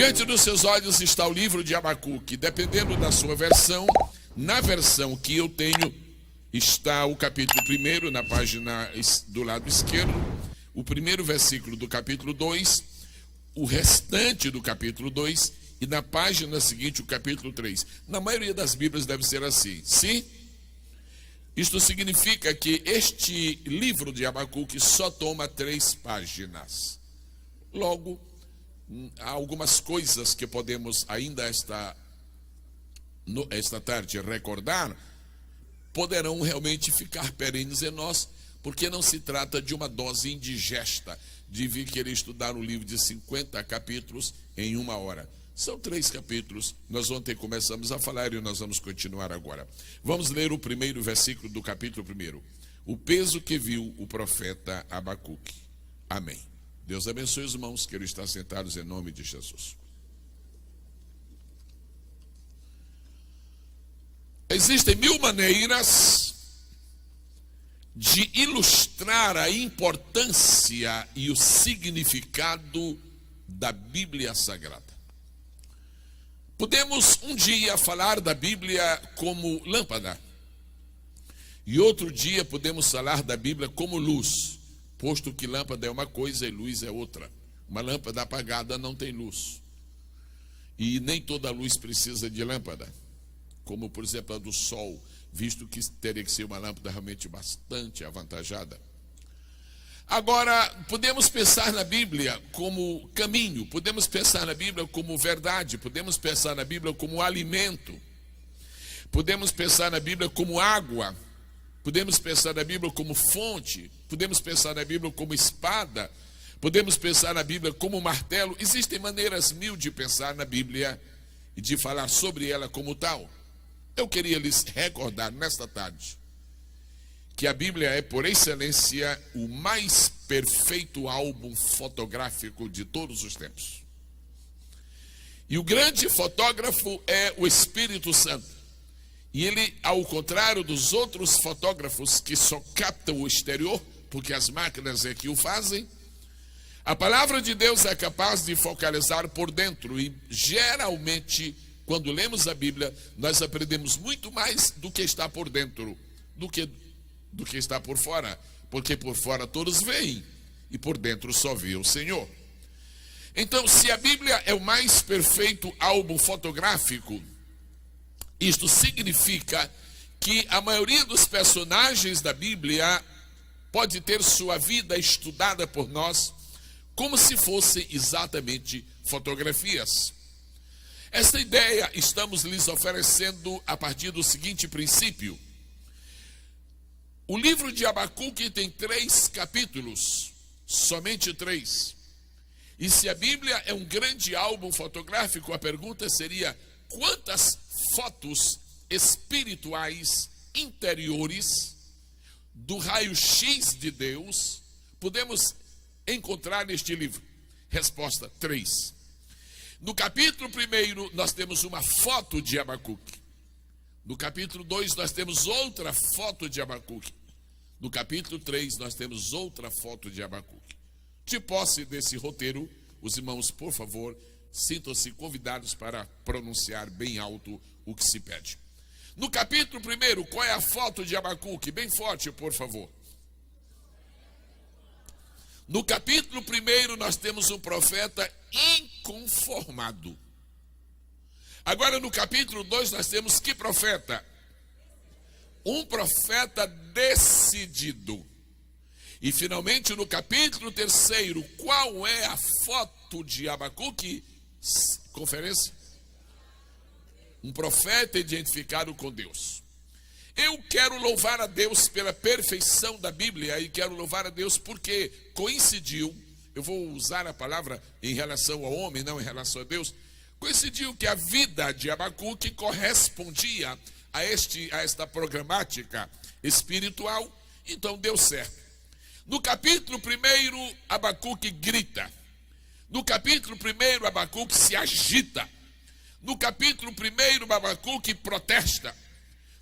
Diante dos seus olhos está o livro de Abacuque. Dependendo da sua versão, na versão que eu tenho, está o capítulo 1 na página do lado esquerdo, o primeiro versículo do capítulo 2, o restante do capítulo 2 e na página seguinte o capítulo 3. Na maioria das Bíblias deve ser assim, sim? Isto significa que este livro de Abacuque só toma 3 páginas. Logo, há algumas coisas que podemos ainda esta tarde recordar, poderão realmente ficar perenes em nós, porque não se trata de uma dose indigesta, de vir querer estudar um livro de 50 capítulos em 1 hora. São 3 capítulos, nós ontem começamos a falar e nós vamos continuar agora. Vamos ler o primeiro versículo do capítulo 1. O peso que viu o profeta Abacuque. Amém. Deus abençoe os irmãos que estão sentados em nome de Jesus. Existem 1000 maneiras de ilustrar a importância e o significado da Bíblia Sagrada. Podemos um dia falar da Bíblia como lâmpada, e outro dia podemos falar da Bíblia como luz, posto que lâmpada é uma coisa e luz é outra. Uma lâmpada apagada não tem luz, e nem toda luz precisa de lâmpada, como por exemplo a do sol, visto que teria que ser uma lâmpada realmente bastante avantajada. Agora, podemos pensar na Bíblia como caminho, podemos pensar na Bíblia como verdade, podemos pensar na Bíblia como alimento, podemos pensar na Bíblia como água, podemos pensar na Bíblia como fonte, podemos pensar na Bíblia como espada, podemos pensar na Bíblia como martelo. Existem maneiras 1000 de pensar na Bíblia e de falar sobre ela como tal. Eu queria lhes recordar nesta tarde que a Bíblia é, por excelência, o mais perfeito álbum fotográfico de todos os tempos. E o grande fotógrafo é o Espírito Santo. E ele, ao contrário dos outros fotógrafos que só captam o exterior, porque as máquinas é que o fazem, a palavra de Deus é capaz de focalizar por dentro. E geralmente, quando lemos a Bíblia, nós aprendemos muito mais do que está por dentro, do que está por fora, porque por fora todos veem e por dentro só vê o Senhor. Então, se a Bíblia é o mais perfeito álbum fotográfico, isto significa que a maioria dos personagens da Bíblia pode ter sua vida estudada por nós como se fossem exatamente fotografias. Esta ideia estamos lhes oferecendo a partir do seguinte princípio. O livro de Abacuque tem 3 capítulos, somente 3. E se a Bíblia é um grande álbum fotográfico, a pergunta seria: quantas fotos espirituais interiores do raio-x de Deus podemos encontrar neste livro? Resposta: 3. No capítulo 1 nós temos uma foto de Abacuque. No capítulo 2 nós temos outra foto de Abacuque. No capítulo 3 nós temos outra foto de Abacuque. De posse desse roteiro, os irmãos, por favor, sintam-se convidados para pronunciar bem alto o que se pede. No capítulo 1, qual é a foto de Abacuque? Bem forte, por favor. No capítulo 1 nós temos um profeta inconformado. Agora no capítulo 2 nós temos que profeta? Um profeta decidido. E finalmente no capítulo 3, qual é a foto de Abacuque? Conferência? Um profeta identificado com Deus. Eu quero louvar a Deus pela perfeição da Bíblia e quero louvar a Deus porque coincidiu, eu vou usar a palavra em relação ao homem, não em relação a Deus, coincidiu que a vida de Abacuque correspondia a esta programática espiritual, então deu certo. No capítulo 1, Abacuque grita. No capítulo 1, Abacuque se agita. No capítulo 1, Abacuque protesta.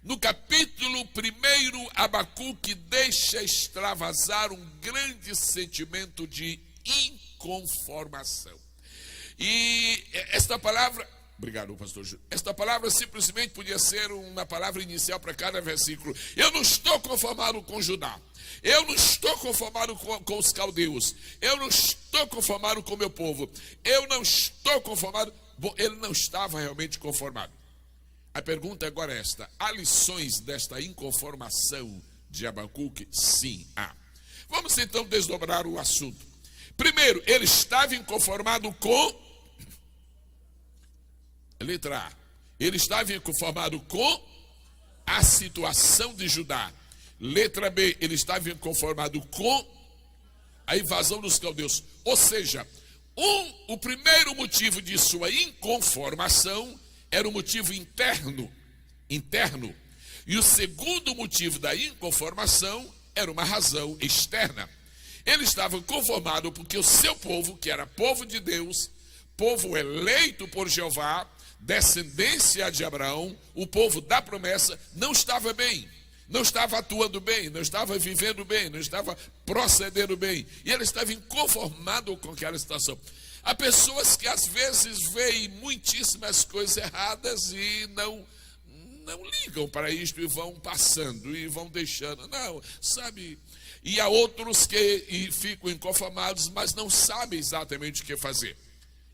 No capítulo 1, Abacuque deixa extravasar um grande sentimento de inconformação. E esta palavra, obrigado, pastor Júlio, esta palavra simplesmente podia ser uma palavra inicial para cada versículo. Eu não estou conformado com Judá, eu não estou conformado com os caldeus, eu não estou conformado com o meu povo, eu não estou conformado. Bom, ele não estava realmente conformado. A pergunta agora é esta: há lições desta inconformação de Abacuque? Sim, há. Vamos então desdobrar o assunto. Primeiro, ele estava inconformado com... Letra A. Ele estava inconformado com a situação de Judá. Letra B. Ele estava inconformado com a invasão dos caldeus. Ou seja, o primeiro motivo de sua inconformação era um motivo interno. E o segundo motivo da inconformação era uma razão externa. Ele estava conformado porque o seu povo, que era povo de Deus, povo eleito por Jeová, descendência de Abraão, o povo da promessa, não estava bem, não estava atuando bem, não estava vivendo bem, não estava procedendo bem. E ele estava inconformado com aquela situação. Há pessoas que às vezes veem muitíssimas coisas erradas e não ligam para isto e vão passando e vão deixando. Não, sabe? E há outros que ficam inconformados, mas não sabem exatamente o que fazer.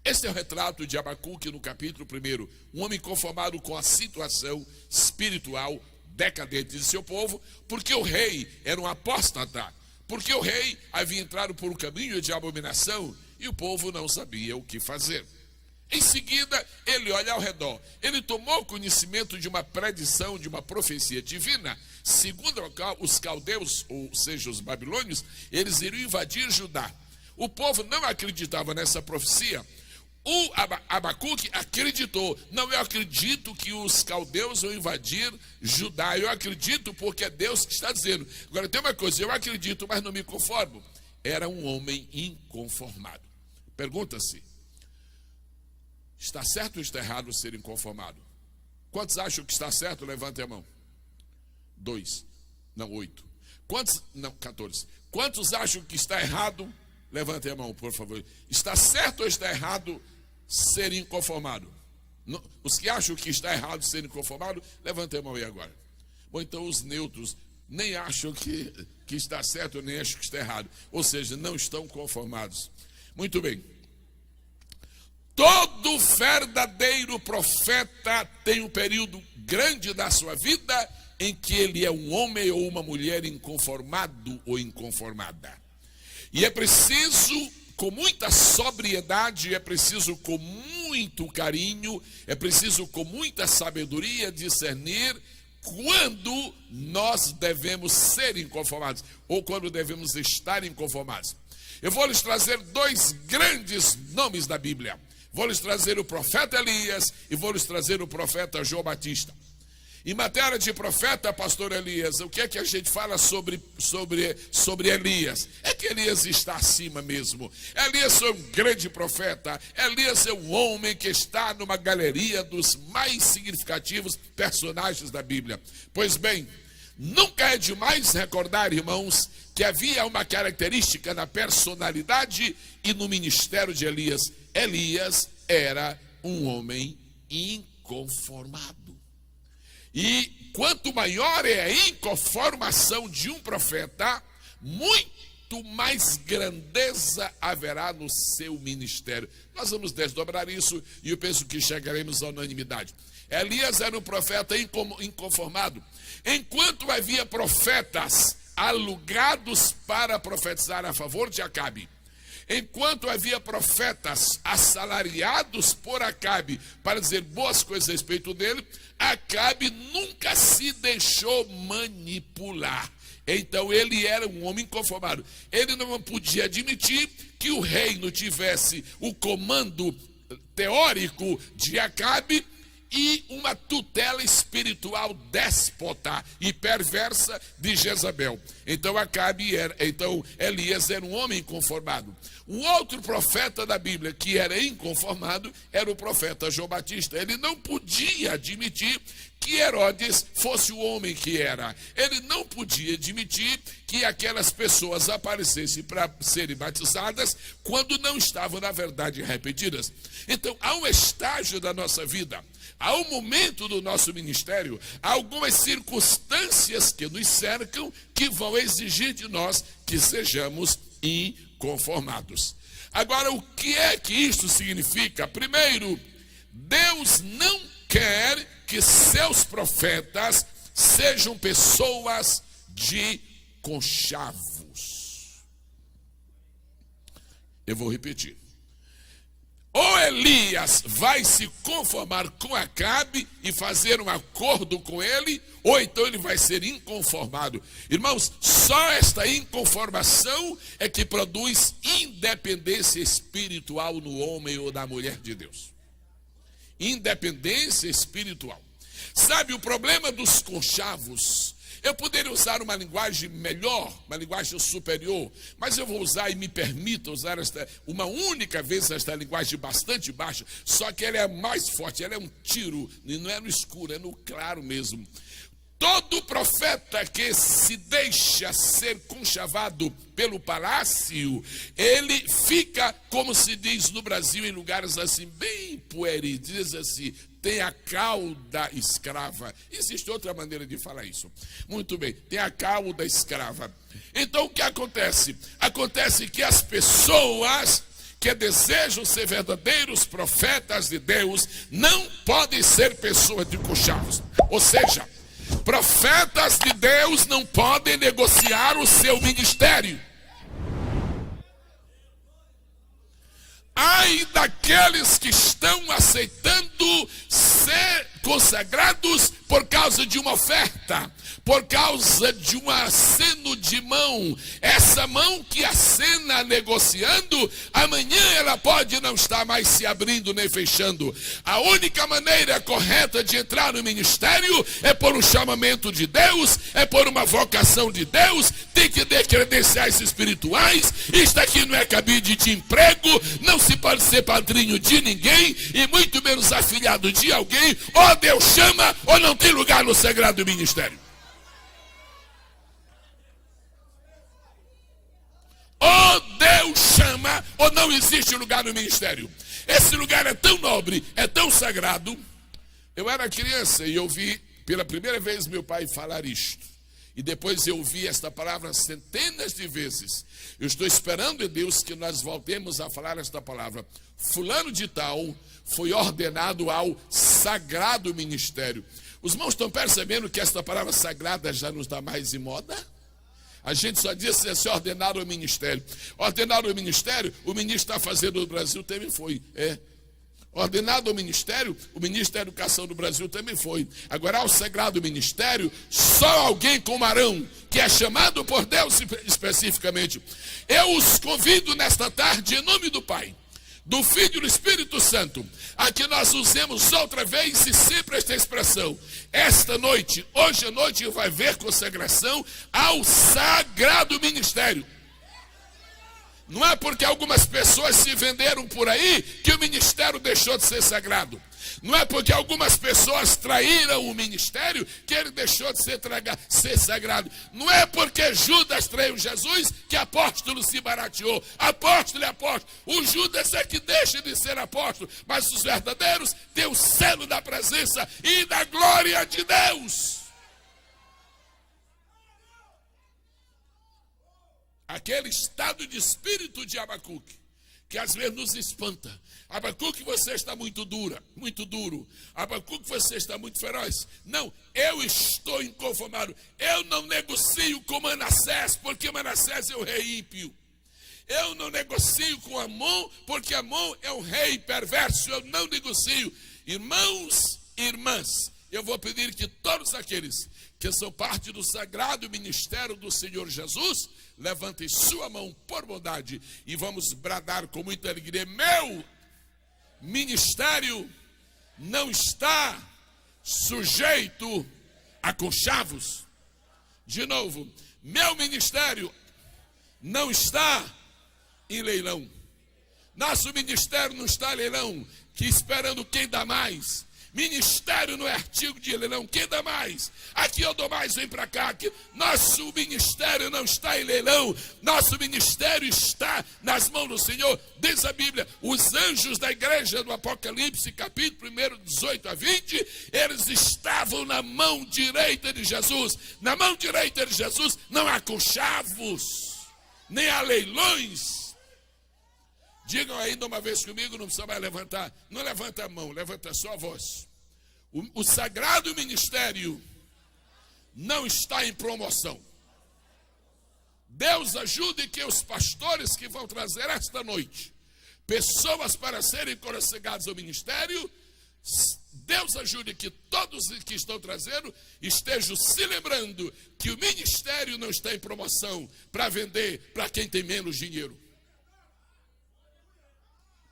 Este é o retrato de Abacuque no capítulo 1. Um homem conformado com a situação espiritual decadente de seu povo, porque o rei era um apóstata, porque o rei havia entrado por um caminho de abominação e o povo não sabia o que fazer. Em seguida, ele olha ao redor. Ele tomou conhecimento de uma predição, de uma profecia divina. Segundo os caldeus, ou seja, os babilônios, eles iriam invadir Judá. O povo não acreditava nessa profecia. O Abacuque acreditou. Não, eu acredito que os caldeus vão invadir Judá. Eu acredito porque é Deus que está dizendo. Agora tem uma coisa, eu acredito, mas não me conformo. Era um homem inconformado. Pergunta-se: está certo ou está errado ser inconformado? Quantos acham que está certo? Levantem a mão. 2. Não, 8. Quantos? Não, 14. Quantos acham que está errado? Levantem a mão, por favor. Está certo ou está errado ser inconformado? Não, os que acham que está errado ser inconformado, levantem a mão aí agora. Bom, então os neutros nem acham que está certo, nem acham que está errado. Ou seja, não estão conformados. Muito bem. Todo verdadeiro profeta tem um período grande da sua vida em que ele é um homem ou uma mulher inconformado ou inconformada. E é preciso, com muita sobriedade, é preciso com muito carinho, é preciso com muita sabedoria discernir quando nós devemos ser inconformados ou quando devemos estar inconformados. Eu vou lhes trazer 2 grandes nomes da Bíblia. Vou lhes trazer o profeta Elias e vou lhes trazer o profeta João Batista. Em matéria de profeta, pastor Elias, o que é que a gente fala sobre Elias? É que Elias está acima mesmo. Elias é um grande profeta. Elias é um homem que está numa galeria dos mais significativos personagens da Bíblia. Pois bem, nunca é demais recordar, irmãos, que havia uma característica na personalidade e no ministério de Elias. Elias era um homem inconformado. E quanto maior é a inconformação de um profeta, muito mais grandeza haverá no seu ministério. Nós vamos desdobrar isso e eu penso que chegaremos à unanimidade. Elias era um profeta inconformado. Enquanto havia profetas alugados para profetizar a favor de Acabe, enquanto havia profetas assalariados por Acabe para dizer boas coisas a respeito dele, Acabe nunca se deixou manipular. Então ele era um homem inconformado. Ele não podia admitir que o reino tivesse o comando teórico de Acabe e uma tutela espiritual déspota e perversa de Jezabel. Então Elias era um homem inconformado. O outro profeta da Bíblia que era inconformado era o profeta João Batista. Ele não podia admitir que Herodes fosse o homem que era. Ele não podia admitir que aquelas pessoas aparecessem para serem batizadas quando não estavam, na verdade, arrependidas. Então, há um estágio da nossa vida, há um momento do nosso ministério, há algumas circunstâncias que nos cercam que vão exigir de nós que sejamos inconformados. Agora, o que é que isto significa? Primeiro, Deus não quer que seus profetas sejam pessoas de conchavos. Eu vou repetir. Ou Elias vai se conformar com Acabe e fazer um acordo com ele, ou então ele vai ser inconformado. Irmãos, só esta inconformação é que produz independência espiritual no homem ou na mulher de Deus. Independência espiritual. Sabe, o problema dos conchavos, eu poderia usar uma linguagem melhor, uma linguagem superior, mas eu vou usar e me permita usar uma única vez esta linguagem bastante baixa, só que ela é mais forte, ela é um tiro, e não é no escuro, é no claro mesmo. Todo profeta que se deixa ser conchavado pelo palácio, ele fica, como se diz no Brasil, em lugares assim, bem pueris, diz assim, tem a cauda escrava. Existe outra maneira de falar isso. Muito bem, tem a cauda escrava. Então o que acontece? Acontece que as pessoas que desejam ser verdadeiros profetas de Deus não podem ser pessoas de conchavos. Ou seja, profetas de Deus não podem negociar o seu ministério. Ai daqueles que estão aceitando ser consagrados por causa de uma oferta, por causa de um aceno de mão. Essa mão que acena negociando, amanhã ela pode não estar mais se abrindo nem fechando. A única maneira correta de entrar no ministério é por um chamamento de Deus, é por uma vocação de Deus, tem que ter credenciais espirituais. Isto aqui não é cabide de emprego, não se pode ser padrinho de ninguém e muito menos afilhado de alguém. Ou Deus chama ou não tem lugar no sagrado ministério. Ou Deus chama ou não existe lugar no ministério. Esse lugar é tão nobre, é tão sagrado. Eu era criança e ouvi pela primeira vez meu pai falar isto. E depois eu ouvi esta palavra centenas de vezes. Eu estou esperando em Deus que nós voltemos a falar esta palavra. Fulano de tal foi ordenado ao sagrado ministério. Os irmãos estão percebendo que esta palavra sagrada já não está mais em moda? A gente só diz ser ordenado ao ministério. Ordenado ao ministério, o ministro está fazendo no Brasil também foi. Ordenado ao ministério, o ministro da Educação do Brasil também foi. Agora, ao sagrado ministério, só alguém como Arão, que é chamado por Deus especificamente. Eu os convido nesta tarde, em nome do Pai, do Filho e do Espírito Santo, a que nós usemos outra vez e sempre esta expressão. Esta noite, hoje à noite, vai haver consagração ao sagrado ministério. Não é porque algumas pessoas se venderam por aí que o ministério deixou de ser sagrado. Não é porque algumas pessoas traíram o ministério que ele deixou de ser sagrado. Não é porque Judas traiu Jesus que apóstolo se barateou. Apóstolo é apóstolo. O Judas é que deixa de ser apóstolo. Mas os verdadeiros têm o selo da presença e da glória de Deus. Aquele estado de espírito de Abacuque, que às vezes nos espanta. Abacuque, você está muito duro. Abacuque, você está muito feroz. Não, eu estou inconformado. Eu não negocio com Manassés, porque Manassés é o rei ímpio. Eu não negocio com Amon, porque Amon é um rei perverso. Eu não negocio. Irmãos e irmãs, eu vou pedir que todos aqueles que são parte do sagrado ministério do Senhor Jesus, levantem sua mão por bondade e vamos bradar com muita alegria: meu ministério não está sujeito a conchavos. De novo, meu ministério não está em leilão. Nosso ministério não está em leilão, que esperando quem dá mais. Ministério não é artigo de leilão, quem dá mais? Aqui eu dou mais, vem para cá. Aqui. Nosso ministério não está em leilão, nosso ministério está nas mãos do Senhor. Diz a Bíblia, os anjos da igreja do Apocalipse, capítulo 1, 18 a 20, eles estavam na mão direita de Jesus. Na mão direita de Jesus não há conchavos, nem há leilões. Digam ainda uma vez comigo, não precisa mais levantar. Não levanta a mão, levanta só a voz. O sagrado ministério não está em promoção. Deus ajude que os pastores que vão trazer esta noite pessoas para serem consagrados ao ministério, Deus ajude que todos que estão trazendo estejam se lembrando que o ministério não está em promoção para vender para quem tem menos dinheiro,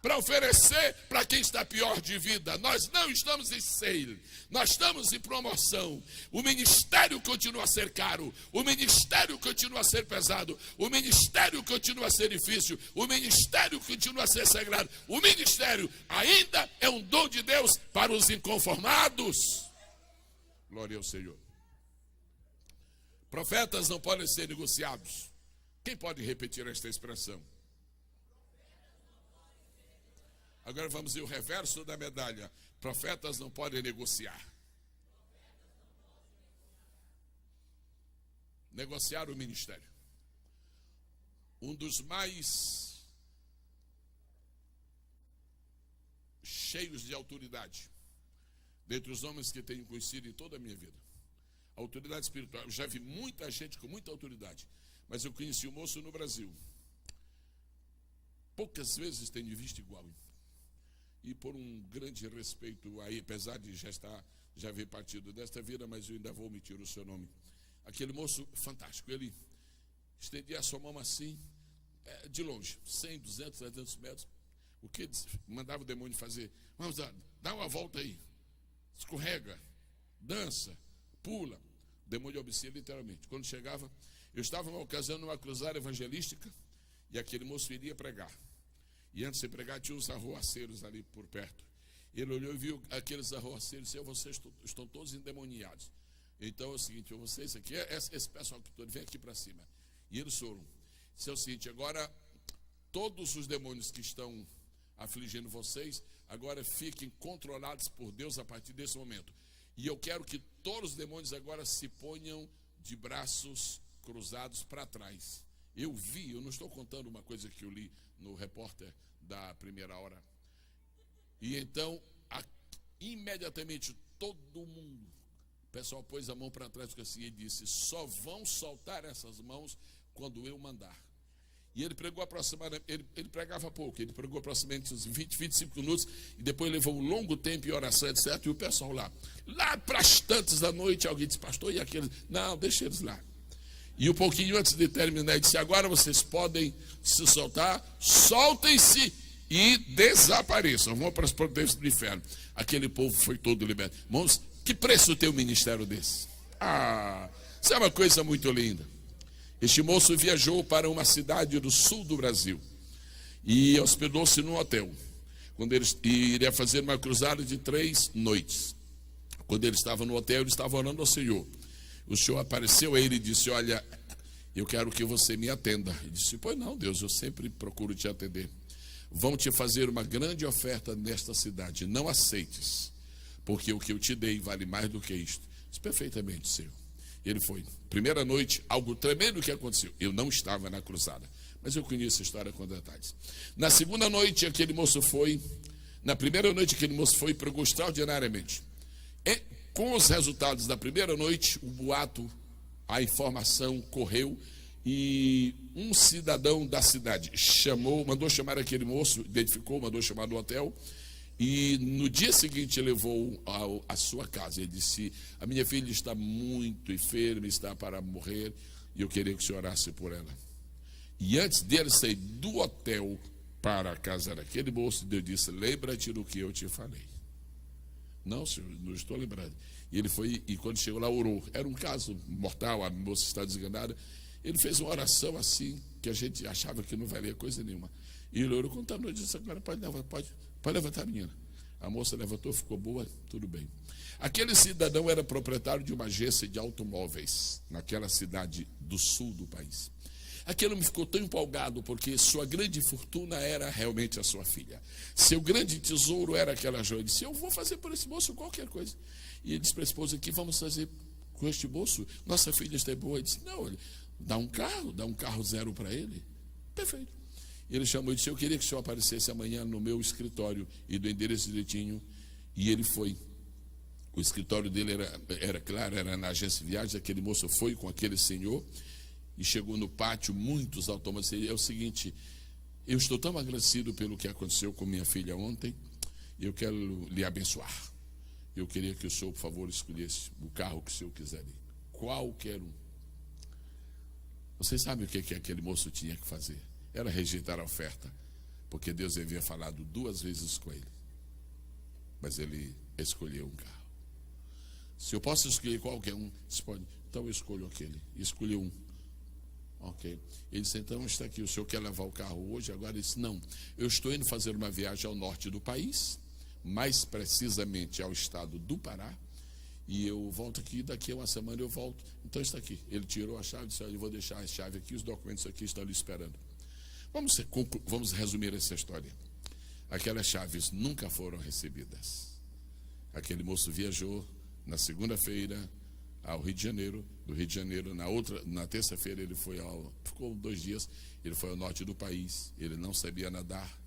para oferecer para quem está pior de vida. Nós não estamos em sale, nós estamos em promoção. O ministério continua a ser caro, o ministério continua a ser pesado, o ministério continua a ser difícil, o ministério continua a ser sagrado. O ministério ainda é um dom de Deus para os inconformados. Glória ao Senhor. Profetas não podem ser negociados. Quem pode repetir esta expressão? Agora vamos ver o reverso da medalha. Profetas não podem negociar. Negociar o ministério. Um dos mais cheios de autoridade dentre os homens que tenho conhecido em toda a minha vida. Autoridade espiritual. Eu já vi muita gente com muita autoridade, mas eu conheci um moço no Brasil. Poucas vezes tenho visto igual. E por um grande respeito aí, apesar de já ver partido desta vida, mas eu ainda vou omitir o seu nome. Aquele moço fantástico, ele estendia a sua mão assim, de longe, 100, 200, 300 metros. O que mandava o demônio fazer? Vamos lá, dá uma volta aí, escorrega, dança, pula. O demônio obedecia literalmente. Quando chegava, eu estava numa ocasião numa cruzada evangelística e aquele moço iria pregar. E antes de pregar, tinha uns arroaceiros ali por perto. Ele olhou e viu aqueles arroaceiros e disse: vocês estão todos endemoniados. Então é o seguinte, vocês aqui, esse pessoal que todo vem aqui para cima. E eles foram. Disse: é o seguinte, agora todos os demônios que estão afligindo vocês, agora fiquem controlados por Deus a partir desse momento. E eu quero que todos os demônios agora se ponham de braços cruzados para trás. Eu não estou contando uma coisa que eu li no repórter da primeira hora. E então, imediatamente, todo mundo, o pessoal pôs a mão para trás e disse: só vão soltar essas mãos quando eu mandar. E ele pregou aproximadamente, ele pregava pouco, ele pregou aproximadamente uns 20, 25 minutos, e depois levou um longo tempo em oração, etc. E o pessoal lá para as tantas da noite, alguém disse: pastor, e aqueles? Não, deixa eles lá. E um pouquinho antes de terminar, ele disse: agora vocês podem se soltar, soltem-se e desapareçam, vão para as portas do inferno. Aquele povo foi todo liberto. Irmãos, que preço tem um ministério desse? Isso é uma coisa muito linda. Este moço viajou para uma cidade do sul do Brasil e hospedou-se num hotel. Quando ele iria fazer uma cruzada de 3 noites. Quando ele estava no hotel, ele estava orando ao Senhor. O Senhor apareceu a ele e disse: olha, eu quero que você me atenda. Ele disse: pois não, Deus, eu sempre procuro te atender. Vão te fazer uma grande oferta nesta cidade, não aceites, porque o que eu te dei vale mais do que isto. Disse: perfeitamente, Senhor. Ele foi. Primeira noite, algo tremendo que aconteceu. Eu não estava na cruzada, mas eu conheço a história com detalhes. Na segunda noite, aquele moço foi. Na primeira noite, aquele moço foi e pregou extraordinariamente. Com os resultados da primeira noite, o boato, a informação correu e um cidadão da cidade mandou chamar aquele moço, identificou, mandou chamar no hotel e no dia seguinte levou à sua casa. Ele disse: a minha filha está muito enferma, está para morrer e eu queria que o senhor orasse por ela. E antes dele sair do hotel para a casa daquele moço, Deus disse: lembra-te do que eu te falei. Não, senhor, não estou lembrado. E ele foi, e quando chegou lá, orou. Era um caso mortal, a moça está desenganada. Ele fez uma oração assim, que a gente achava que não valia coisa nenhuma. E ele orou, quando a disse, agora pode levantar a menina. A moça levantou, ficou boa, tudo bem. Aquele cidadão era proprietário de uma agência de automóveis, naquela cidade do sul do país. Aquele homem ficou tão empolgado, porque sua grande fortuna era realmente a sua filha. Seu grande tesouro era aquela joia. Ele disse, eu vou fazer por esse moço qualquer coisa. E ele disse para a esposa, o que vamos fazer com este moço? Nossa filha está boa. Ele disse, não, dá um carro zero para ele. Perfeito. Ele chamou e disse, eu queria que o senhor aparecesse amanhã no meu escritório, e do endereço direitinho. E ele foi. O escritório dele era claro, era na agência de viagens. Aquele moço foi com aquele senhor e chegou no pátio, muitos automóveis. É o seguinte, eu estou tão agradecido pelo que aconteceu com minha filha ontem, eu quero lhe abençoar. Eu queria que o senhor, por favor, escolhesse o carro que o senhor quiser. Qualquer um. Vocês sabem o que aquele moço tinha que fazer? Era rejeitar a oferta, porque Deus havia falado 2 vezes com ele. Mas ele escolheu um carro. Se eu posso escolher qualquer um, você pode. Então eu escolho aquele. Escolheu um. Ok. Ele disse, então está aqui, o senhor quer levar o carro hoje? Agora ele disse, não, eu estou indo fazer uma viagem ao norte do país, mais precisamente ao estado do Pará, e eu volto aqui, daqui a uma semana eu volto. Então está aqui. Ele tirou a chave e disse, eu vou deixar a chave aqui, os documentos aqui estão ali esperando. Vamos resumir essa história. Aquelas chaves nunca foram recebidas. Aquele moço viajou na segunda-feira ao Rio de Janeiro, do Rio de Janeiro, na terça-feira ele ficou 2 dias, ele foi ao norte do país, ele não sabia nadar,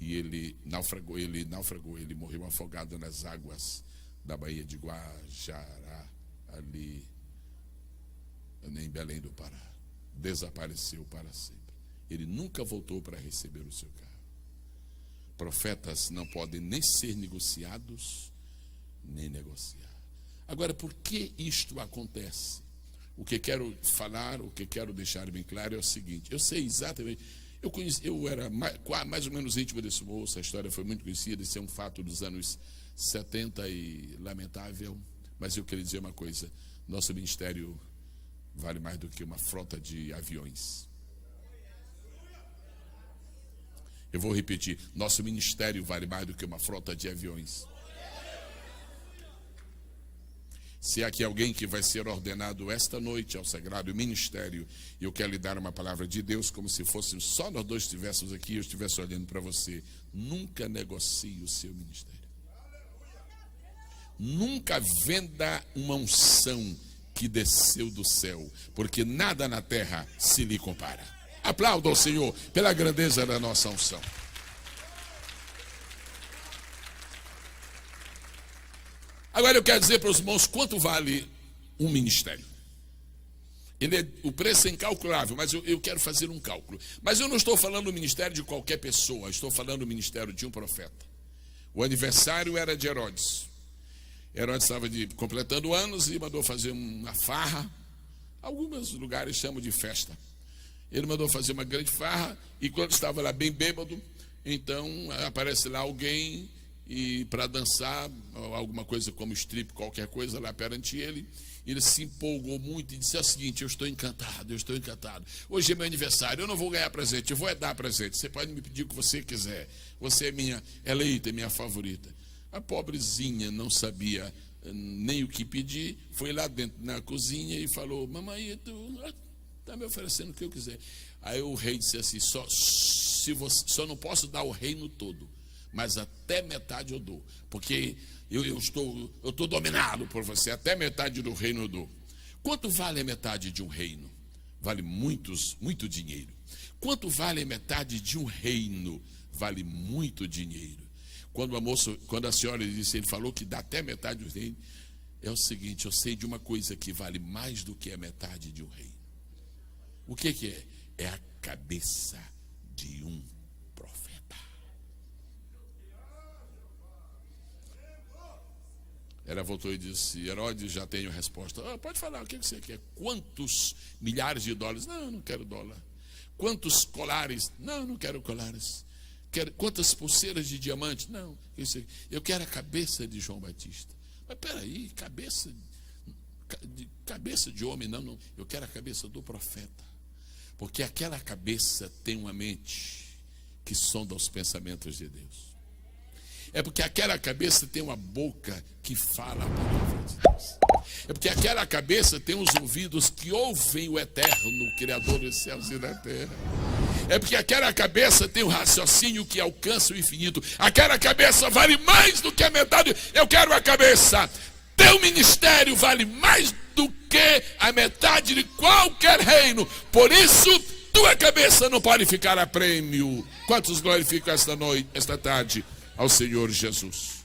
e ele naufragou, ele morreu afogado nas águas da Baía de Guajará, ali em Belém do Pará. Desapareceu para sempre. Ele nunca voltou para receber o seu carro. Profetas não podem nem ser negociados, nem negociar. Agora, por que isto acontece? O que quero falar, o que quero deixar bem claro é o seguinte, eu sei exatamente, eu era mais ou menos íntimo desse moço, a história foi muito conhecida, isso é um fato dos anos 70 e lamentável, mas eu queria dizer uma coisa, nosso ministério vale mais do que uma frota de aviões. Eu vou repetir, nosso ministério vale mais do que uma frota de aviões. Se há aqui alguém que vai ser ordenado esta noite ao sagrado ministério, e eu quero lhe dar uma palavra de Deus, como se fosse só nós dois estivéssemos aqui, eu estivesse olhando para você, nunca negocie o seu ministério. Nunca venda uma unção que desceu do céu, porque nada na terra se lhe compara. Aplauda ao Senhor pela grandeza da nossa unção. Agora eu quero dizer para os irmãos quanto vale um ministério. O preço é incalculável, mas eu quero fazer um cálculo. Mas eu não estou falando do ministério de qualquer pessoa, estou falando do ministério de um profeta. O aniversário era de Herodes. Herodes estava completando anos e mandou fazer uma farra. Alguns lugares chamam de festa. Ele mandou fazer uma grande farra e quando estava lá bem bêbado, então aparece lá alguém e para dançar, alguma coisa como strip, qualquer coisa lá perante ele, ele se empolgou muito e disse o seguinte, eu estou encantado, hoje é meu aniversário, eu não vou ganhar presente, eu vou dar presente, você pode me pedir o que você quiser, você é minha eleita, minha favorita. A pobrezinha não sabia nem o que pedir, foi lá dentro na cozinha e falou, mamãe, tu está me oferecendo o que eu quiser. Aí o rei disse assim, só não posso dar o reino todo, mas até metade eu dou, porque eu estou dominado por você, até metade do reino eu dou. Quanto vale a metade de um reino? Vale muito dinheiro. Quanto vale a metade de um reino? Vale muito dinheiro. Quando a senhora disse, ele falou que dá até metade do reino, é o seguinte, eu sei de uma coisa que vale mais do que a metade de um reino. O que é? É a cabeça de um profeta. Ela voltou e disse, Herodes, já tenho a resposta. Pode falar, o que você quer? Quantos milhares de dólares? Não, não quero dólar. Quantos colares? Não, não quero colares. quantas pulseiras de diamante? Não, eu quero a cabeça de João Batista. Mas peraí, cabeça de homem, não, eu quero a cabeça do profeta. Porque aquela cabeça tem uma mente que sonda os pensamentos de Deus. É porque aquela cabeça tem uma boca que fala a palavra de Deus. É porque aquela cabeça tem os ouvidos que ouvem o eterno, Criador dos céus e da terra. É porque aquela cabeça tem um raciocínio que alcança o infinito. Aquela cabeça vale mais do que a metade. Eu quero a cabeça. Teu ministério vale mais do que a metade de qualquer reino. Por isso, tua cabeça não pode ficar a prêmio. Quantos glorificam esta tarde ao Senhor Jesus?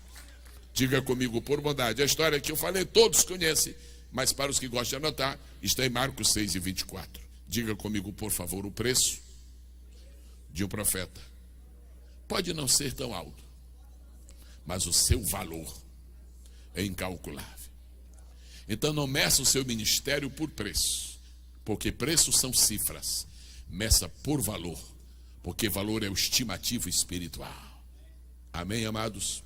Diga comigo por bondade. A história que eu falei, todos conhecem, mas para os que gostam de anotar, está em Marcos 6:24. Diga comigo, por favor, o preço de um profeta pode não ser tão alto, mas o seu valor é incalculável. Então não meça o seu ministério por preço, porque preços são cifras. Meça por valor, porque valor é o estimativo espiritual. Amém, amados?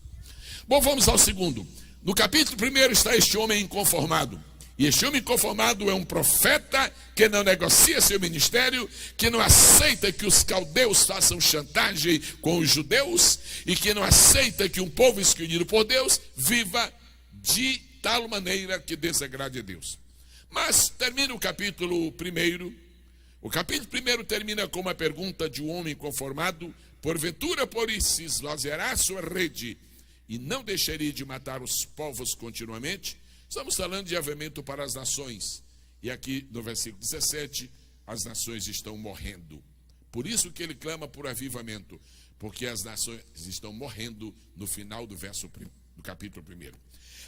Bom, vamos ao segundo. No capítulo 1 está este homem inconformado. E este homem inconformado é um profeta que não negocia seu ministério, que não aceita que os caldeus façam chantagem com os judeus e que não aceita que um povo escolhido por Deus viva de tal maneira que desagrade a Deus. Mas termina o capítulo 1. O capítulo 1 termina com uma pergunta de um homem inconformado: porventura, por isso, esvaziará sua rede e não deixaria de matar os povos continuamente? Estamos falando de avivamento para as nações. E aqui no versículo 17, as nações estão morrendo. Por isso que ele clama por avivamento, porque as nações estão morrendo no final do capítulo 1.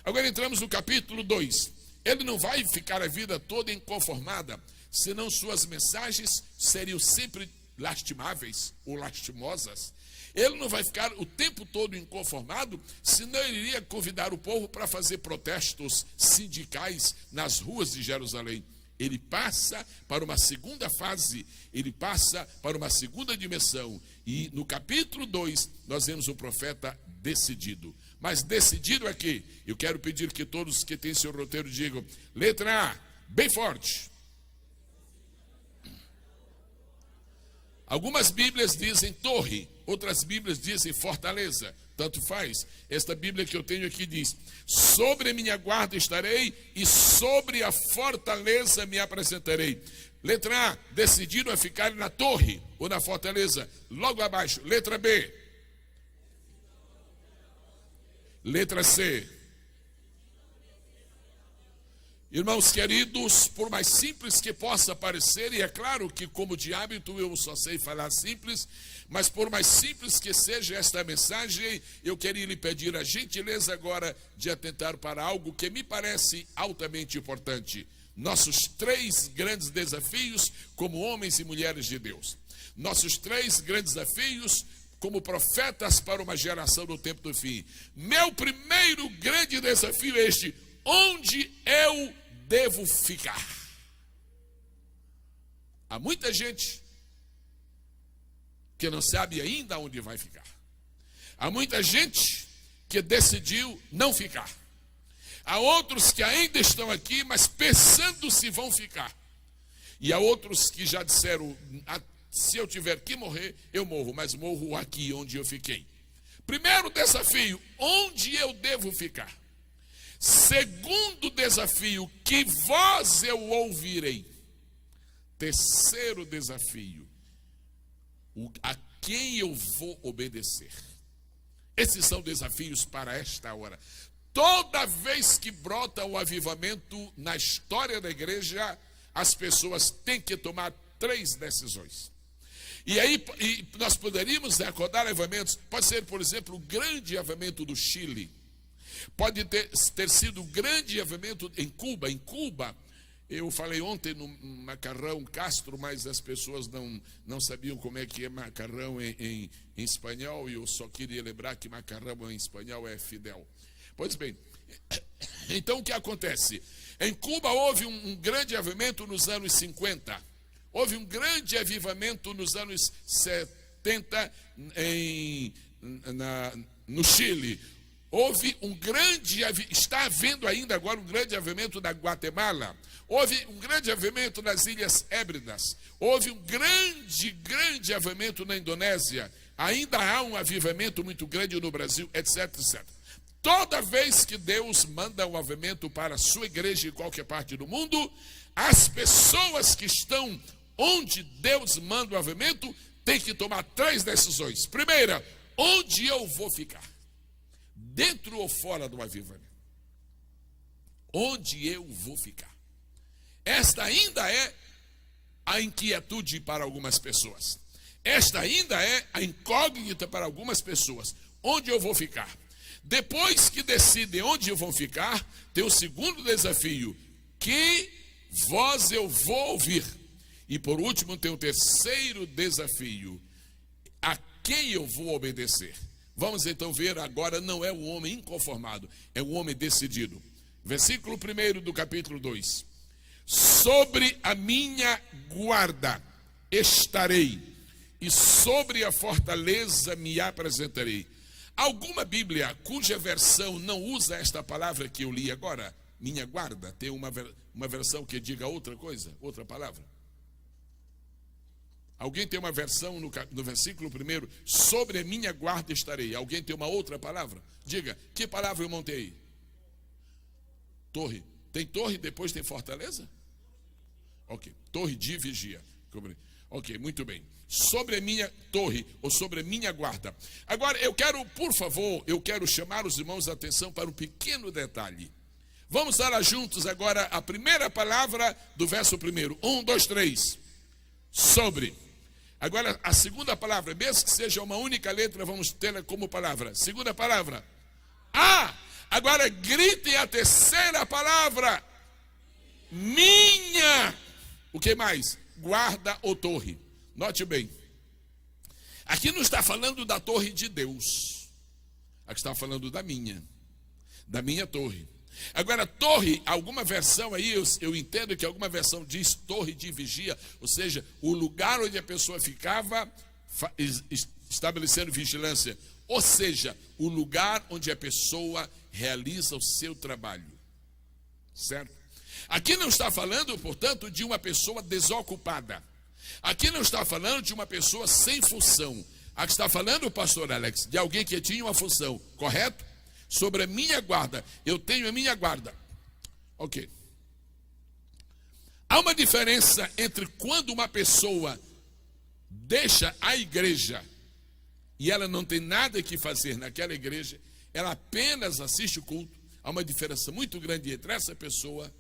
Agora entramos no capítulo 2. Ele não vai ficar a vida toda inconformada, senão suas mensagens seriam sempre lastimáveis ou lastimosas. Ele não vai ficar o tempo todo inconformado, senão ele iria convidar o povo para fazer protestos sindicais nas ruas de Jerusalém. Ele passa para uma segunda fase, ele passa para uma segunda dimensão. E no capítulo 2, nós vemos um profeta decidido. Mas decidido aqui, eu quero pedir que todos que têm seu roteiro digam: letra A, bem forte. Algumas Bíblias dizem torre, outras Bíblias dizem fortaleza, tanto faz. Esta Bíblia que eu tenho aqui diz: sobre a minha guarda estarei e sobre a fortaleza me apresentarei. Letra A, decidiram a ficar na torre ou na fortaleza. Logo abaixo, letra B. Letra C. Irmãos queridos, por mais simples que possa parecer, e é claro que como de hábito eu só sei falar simples, mas por mais simples que seja esta mensagem, eu queria lhe pedir a gentileza agora de atentar para algo que me parece altamente importante. Nossos 3 grandes desafios como homens e mulheres de Deus. Nossos 3 grandes desafios como profetas para uma geração no tempo do fim. Meu primeiro grande desafio é este: onde eu devo ficar? Há muita gente que não sabe ainda onde vai ficar. Há muita gente que decidiu não ficar. Há outros que ainda estão aqui, mas pensando se vão ficar. E há outros que já disseram: se eu tiver que morrer, eu morro, mas morro aqui onde eu fiquei. Primeiro desafio: onde eu devo ficar? Segundo desafio: que voz eu ouvirei? Terceiro desafio: a quem eu vou obedecer? Esses são desafios para esta hora. Toda vez que brota o avivamento na história da igreja, as pessoas têm que tomar 3 decisões. E aí nós poderíamos recordar avivamentos. Pode ser, por exemplo, o grande avivamento do Chile. Pode ter sido o grande avivamento em Cuba. Em Cuba, eu falei ontem no macarrão Castro, mas as pessoas não sabiam como é que é macarrão em espanhol, e eu só queria lembrar que macarrão em espanhol é Fidel. Pois bem, então o que acontece? Em Cuba houve um grande avivamento nos anos 50. Houve um grande avivamento nos anos 70. 70 no Chile. Está havendo ainda agora um grande avivamento na Guatemala. Houve um grande avivamento nas Ilhas Hébridas. Houve um grande avivamento na Indonésia. Ainda há um avivamento muito grande no Brasil, etc, etc. Toda vez que Deus manda um avivamento para a sua igreja em qualquer parte do mundo, as pessoas que estão onde Deus manda o avivamento têm que tomar 3 decisões. Primeira, onde eu vou ficar? Dentro ou fora do avivamento? Onde eu vou ficar? Esta ainda é a inquietude para algumas pessoas. Esta ainda é a incógnita para algumas pessoas. Onde eu vou ficar? Depois que decidem onde vão ficar, tem o segundo desafio: que voz eu vou ouvir? E por último tem o terceiro desafio: a quem eu vou obedecer? Vamos então ver agora, não é o homem inconformado, é o homem decidido. Versículo 1 do capítulo 2. Sobre a minha guarda estarei, e sobre a fortaleza me apresentarei. Alguma Bíblia cuja versão não usa esta palavra que eu li agora, minha guarda, tem uma versão que diga outra coisa, outra palavra? Alguém tem uma versão no versículo 1, sobre a minha guarda estarei. Alguém tem uma outra palavra? Diga, que palavra eu montei? Torre. Tem torre, depois tem fortaleza? Ok, torre de vigia. Ok, muito bem. Sobre a minha torre, ou sobre a minha guarda. Agora, por favor, eu quero chamar os irmãos a atenção para um pequeno detalhe. Vamos dar juntos agora a primeira palavra do verso 1. 1, 2, 3. Sobre. Agora, a segunda palavra, mesmo que seja uma única letra, vamos tê-la como palavra. Segunda palavra. Agora gritem a terceira palavra. Minha. O que mais? Guarda ou torre. Note bem. Aqui não está falando da torre de Deus. Aqui está falando da minha torre. Agora, torre, alguma versão aí, eu entendo que alguma versão diz torre de vigia, ou seja, o lugar onde a pessoa ficava estabelecendo vigilância, ou seja, o lugar onde a pessoa realiza o seu trabalho, certo? Aqui não está falando, portanto, de uma pessoa desocupada. Aqui não está falando de uma pessoa sem função. Aqui está falando, pastor Alex, de alguém que tinha uma função, correto? Sobre a minha guarda, eu tenho a minha guarda. Ok. Há uma diferença entre quando uma pessoa deixa a igreja e ela não tem nada que fazer naquela igreja, ela apenas assiste o culto. Há uma diferença muito grande entre essa pessoa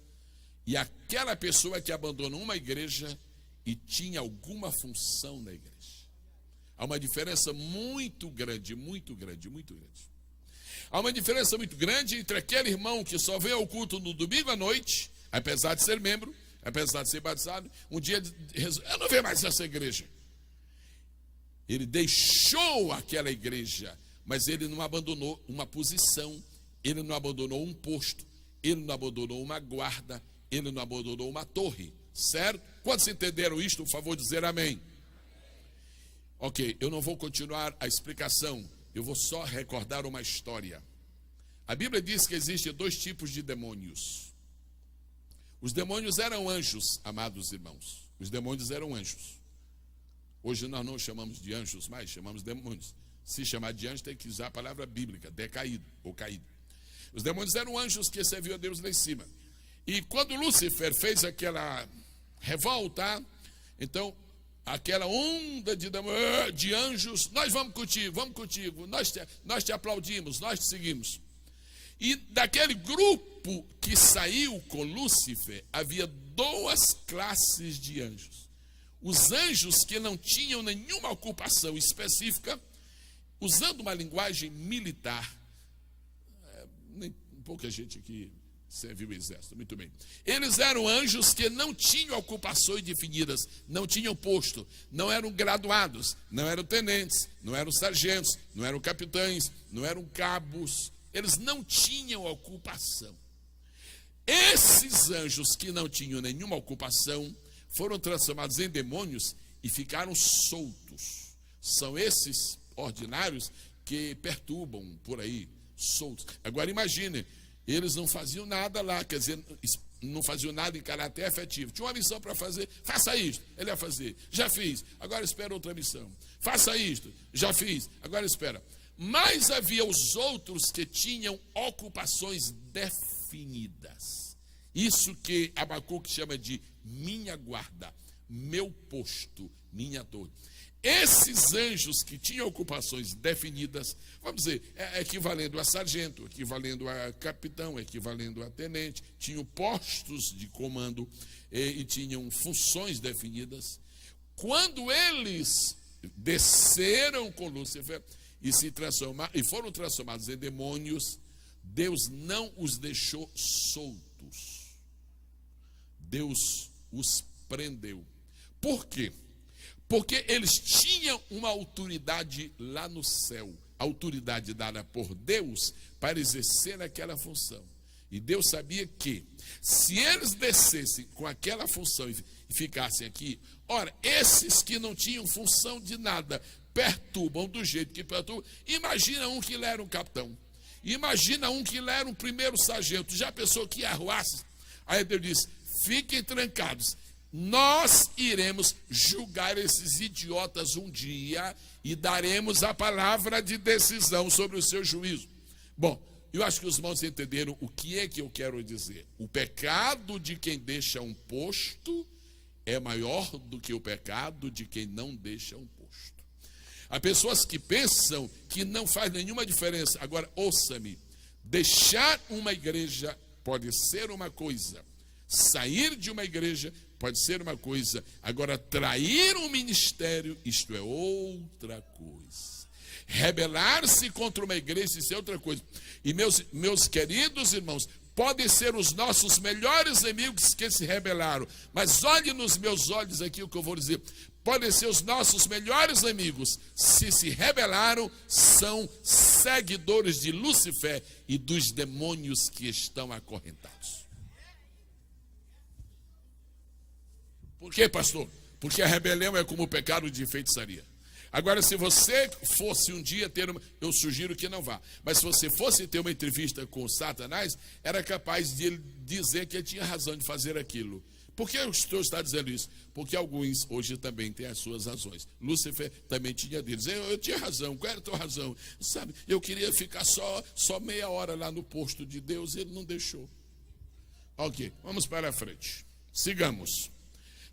e aquela pessoa que abandonou uma igreja e tinha alguma função na igreja. Há uma diferença muito grande, muito grande, muito grande. Há uma diferença muito grande entre aquele irmão que só vem ao culto no domingo à noite, apesar de ser membro, apesar de ser batizado, um dia eu não vejo mais essa igreja. Ele deixou aquela igreja, mas ele não abandonou uma posição, ele não abandonou um posto, ele não abandonou uma guarda, ele não abandonou uma torre, certo? Quantos entenderam isto, por favor, dizer amém. Ok, eu não vou continuar a explicação. Eu vou só recordar uma história. A Bíblia diz que existem 2 tipos de demônios. Os demônios eram anjos, amados irmãos. Os demônios eram anjos. Hoje nós não chamamos de anjos mais, chamamos de demônios. Se chamar de anjo tem que usar a palavra bíblica, decaído ou caído. Os demônios eram anjos que serviam a Deus lá em cima. E quando Lúcifer fez aquela revolta, então aquela onda de anjos, nós vamos contigo, nós te aplaudimos, nós te seguimos. E daquele grupo que saiu com Lúcifer, havia 2 classes de anjos. Os anjos que não tinham nenhuma ocupação específica, usando uma linguagem militar. Pouca gente aqui serviu o exército, muito bem. Eles eram anjos que não tinham ocupações definidas, não tinham posto, não eram graduados, não eram tenentes, não eram sargentos, não eram capitães, não eram cabos, eles não tinham ocupação. Esses anjos que não tinham nenhuma ocupação foram transformados em demônios e ficaram soltos. São esses ordinários que perturbam por aí, soltos. Agora imagine, eles não faziam nada lá, quer dizer, não faziam nada em caráter efetivo. Tinha uma missão para fazer, faça isto, ele ia fazer. Já fiz, agora espera outra missão. Faça isto, já fiz, agora espera. Mas havia os outros que tinham ocupações definidas. Isso que Abacuque chama de minha guarda, meu posto, minha torre. Esses anjos que tinham ocupações definidas, vamos dizer, equivalendo a sargento, equivalendo a capitão, equivalendo a tenente, tinham postos de comando e tinham funções definidas. Quando eles desceram com Lúcifer e foram transformados em demônios, Deus não os deixou soltos. Deus os prendeu. Por quê? Porque eles tinham uma autoridade lá no céu, autoridade dada por Deus para exercer aquela função. E Deus sabia que, se eles descessem com aquela função e ficassem aqui, ora, esses que não tinham função de nada, perturbam do jeito que perturbam. Imagina um que ele era um capitão, imagina um que ele era um primeiro sargento, já pensou que arruasse? Aí Deus disse, fiquem trancados. Nós iremos julgar esses idiotas um dia e daremos a palavra de decisão sobre o seu juízo. Bom, eu acho que os irmãos entenderam o que é que eu quero dizer. O pecado de quem deixa um posto é maior do que o pecado de quem não deixa um posto. Há pessoas que pensam que não faz nenhuma diferença. Agora, ouça-me, deixar uma igreja pode ser uma coisa, sair de uma igreja pode ser uma coisa, agora trair um ministério, isto é outra coisa. Rebelar-se contra uma igreja, isso é outra coisa. E meus queridos irmãos, podem ser os nossos melhores amigos que se rebelaram, mas olhe nos meus olhos aqui o que eu vou dizer. Podem ser os nossos melhores amigos, se rebelaram, são seguidores de Lúcifer e dos demônios que estão acorrentados. Por quê, pastor? Porque a rebelião é como o pecado de feitiçaria. Agora, se você fosse um dia ter uma... Eu sugiro que não vá. Mas se você fosse ter uma entrevista com Satanás, era capaz de ele dizer que ele tinha razão de fazer aquilo. Por que o senhor está dizendo isso? Porque alguns hoje também têm as suas razões. Lúcifer também tinha deles. Eu tinha razão. Qual era a tua razão? Sabe, eu queria ficar só meia hora lá no posto de Deus e ele não deixou. Ok, vamos para a frente. Sigamos.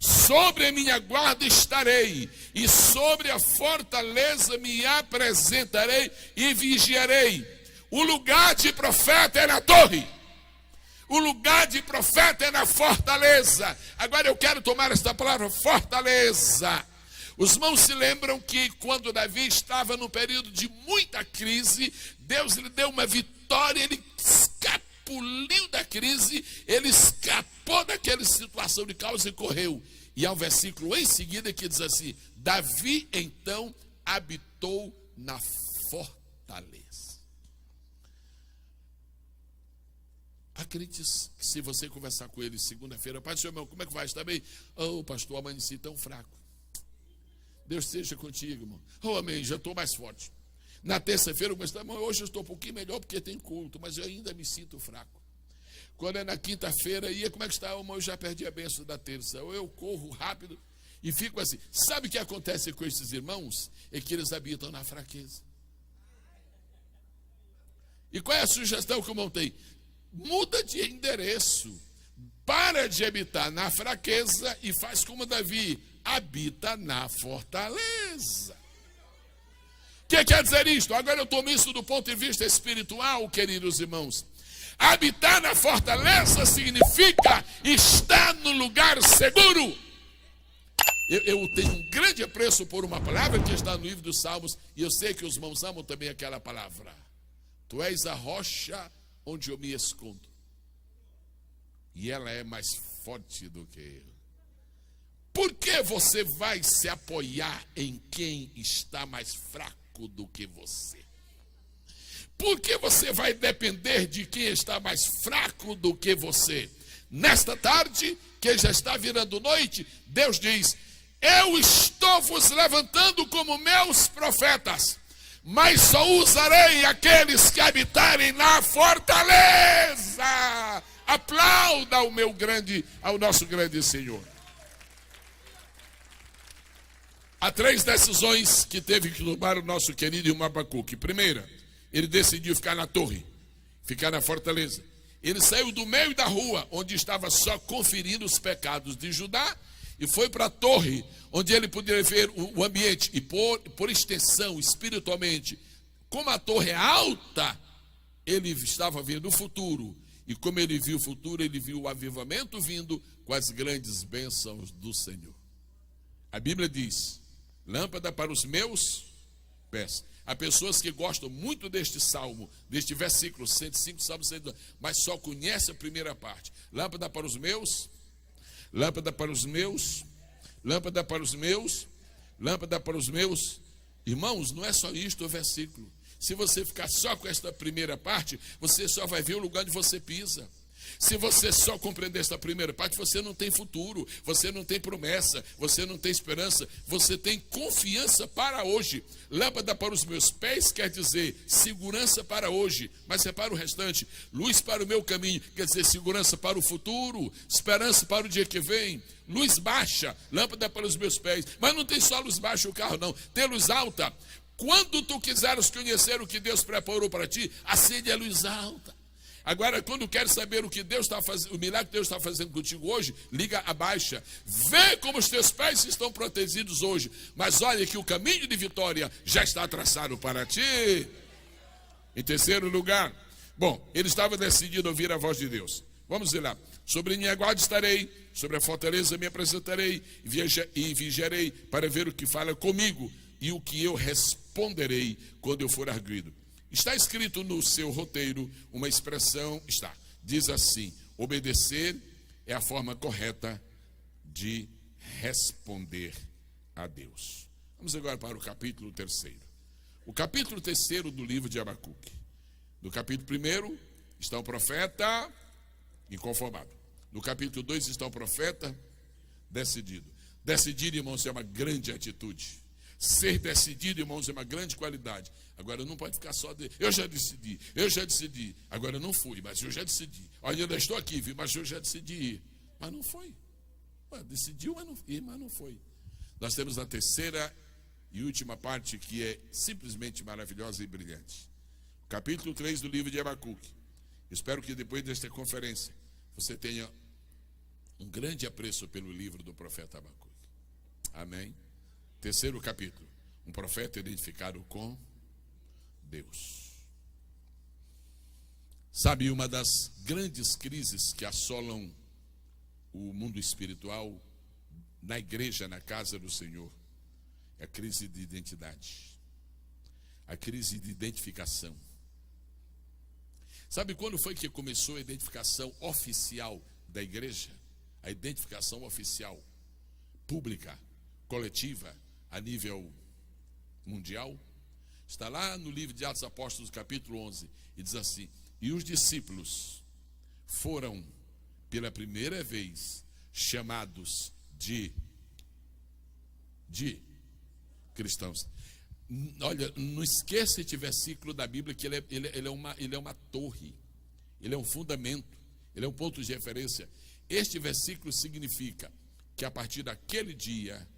Sobre a minha guarda estarei, e sobre a fortaleza me apresentarei e vigiarei. O lugar de profeta é na torre, o lugar de profeta é na fortaleza. Agora eu quero tomar esta palavra, fortaleza. Os irmãos se lembram que quando Davi estava num período de muita crise, Deus lhe deu uma vitória, ele escapuliu da crise, ele escapou daquela situação de caos e correu. E há um versículo em seguida que diz assim: Davi então habitou na fortaleza. Acredite, se você conversar com ele segunda-feira, pai do seu irmão, como é que vai? Está bem? Oh, pastor, amanheci tão fraco. Deus esteja contigo, irmão. Oh, amém, já estou mais forte. Na terça-feira eu comecei, hoje eu estou um pouquinho melhor porque tem culto, mas eu ainda me sinto fraco. Quando é na quinta-feira, como é que está? Eu já perdi a bênção da terça. Ou eu corro rápido e fico assim. Sabe o que acontece com esses irmãos? É que eles habitam na fraqueza. E qual é a sugestão que eu montei? Muda de endereço. Para de habitar na fraqueza e faz como Davi. Habita na fortaleza. O que quer dizer isto? Agora eu tomo isso do ponto de vista espiritual, queridos irmãos. Habitar na fortaleza significa estar no lugar seguro. Eu tenho um grande apreço por uma palavra que está no livro dos Salmos, e eu sei que os irmãos amam também aquela palavra. Tu és a rocha onde eu me escondo, e ela é mais forte do que eu. Por que você vai se apoiar em quem está mais fraco do que você? Por que você vai depender de quem está mais fraco do que você? Nesta tarde, que já está virando noite, Deus diz: eu estou vos levantando como meus profetas, mas só usarei aqueles que habitarem na fortaleza. Aplauda ao nosso grande Senhor. Há 3 decisões que teve que tomar o nosso querido irmão Abacuque. Primeira, ele decidiu ficar na torre, ficar na fortaleza. Ele saiu do meio da rua, onde estava só conferindo os pecados de Judá, e foi para a torre, onde ele poderia ver o ambiente. E por extensão, espiritualmente, como a torre é alta, ele estava vendo o futuro. E como ele viu o futuro, ele viu o avivamento vindo com as grandes bênçãos do Senhor. A Bíblia diz: lâmpada para os meus pés. Há pessoas que gostam muito deste salmo, deste versículo 105, salmo 102, mas só conhece a primeira parte. Lâmpada para os meus, lâmpada para os meus, lâmpada para os meus, lâmpada para os meus. Irmãos, não é só isto o versículo. Se você ficar só com esta primeira parte, você só vai ver o lugar onde você pisa. Se você só compreender esta primeira parte, você não tem futuro, você não tem promessa, você não tem esperança, você tem confiança para hoje. Lâmpada para os meus pés quer dizer segurança para hoje, mas repara o restante: luz para o meu caminho, quer dizer segurança para o futuro, esperança para o dia que vem. Luz baixa, lâmpada para os meus pés, mas não tem só luz baixa o carro não, tem luz alta. Quando tu quiseres conhecer o que Deus preparou para ti, acende a luz alta. Agora, quando quer saber o que Deus está fazendo, o milagre que Deus está fazendo contigo hoje, liga a baixa. Vê como os teus pés estão protegidos hoje. Mas olha que o caminho de vitória já está traçado para ti. Em terceiro lugar, bom, ele estava decidido a ouvir a voz de Deus. Vamos lá. Sobre minha guarda estarei, sobre a fortaleza me apresentarei e vigiarei para ver o que fala comigo e o que eu responderei quando eu for arguido. Está escrito no seu roteiro uma expressão, diz assim: obedecer é a forma correta de responder a Deus. Vamos agora para o capítulo 3. O capítulo 3 do livro de Abacuque. No capítulo 1 está o profeta inconformado. No capítulo 2 está o profeta decidido. Decidir, irmãos, é uma grande atitude. Ser decidido, irmãos, é uma grande qualidade. Agora não pode ficar só eu já decidi. Agora não fui, mas eu já decidi. Olha, eu ainda estou aqui, viu, mas eu já decidi ir. Mas não foi. Decidiu, mas não foi. Nós temos a terceira e última parte, que é simplesmente maravilhosa e brilhante. Capítulo 3 do livro de Abacuque. Espero que depois desta conferência você tenha um grande apreço pelo livro do profeta Abacuque. Amém? Terceiro capítulo, um profeta identificado com Deus. Sabe, uma das grandes crises que assolam o mundo espiritual na igreja, na casa do Senhor, é a crise de identidade, a crise de identificação. Sabe quando foi que começou a identificação oficial da igreja? A identificação oficial, pública, coletiva, a nível mundial? Está lá no livro de Atos dos Apóstolos, capítulo 11, e diz assim: e os discípulos foram pela primeira vez chamados de cristãos. Olha, não esqueça este versículo da Bíblia, que ele é uma torre, ele é um fundamento, ele é um ponto de referência. Este versículo significa que a partir daquele dia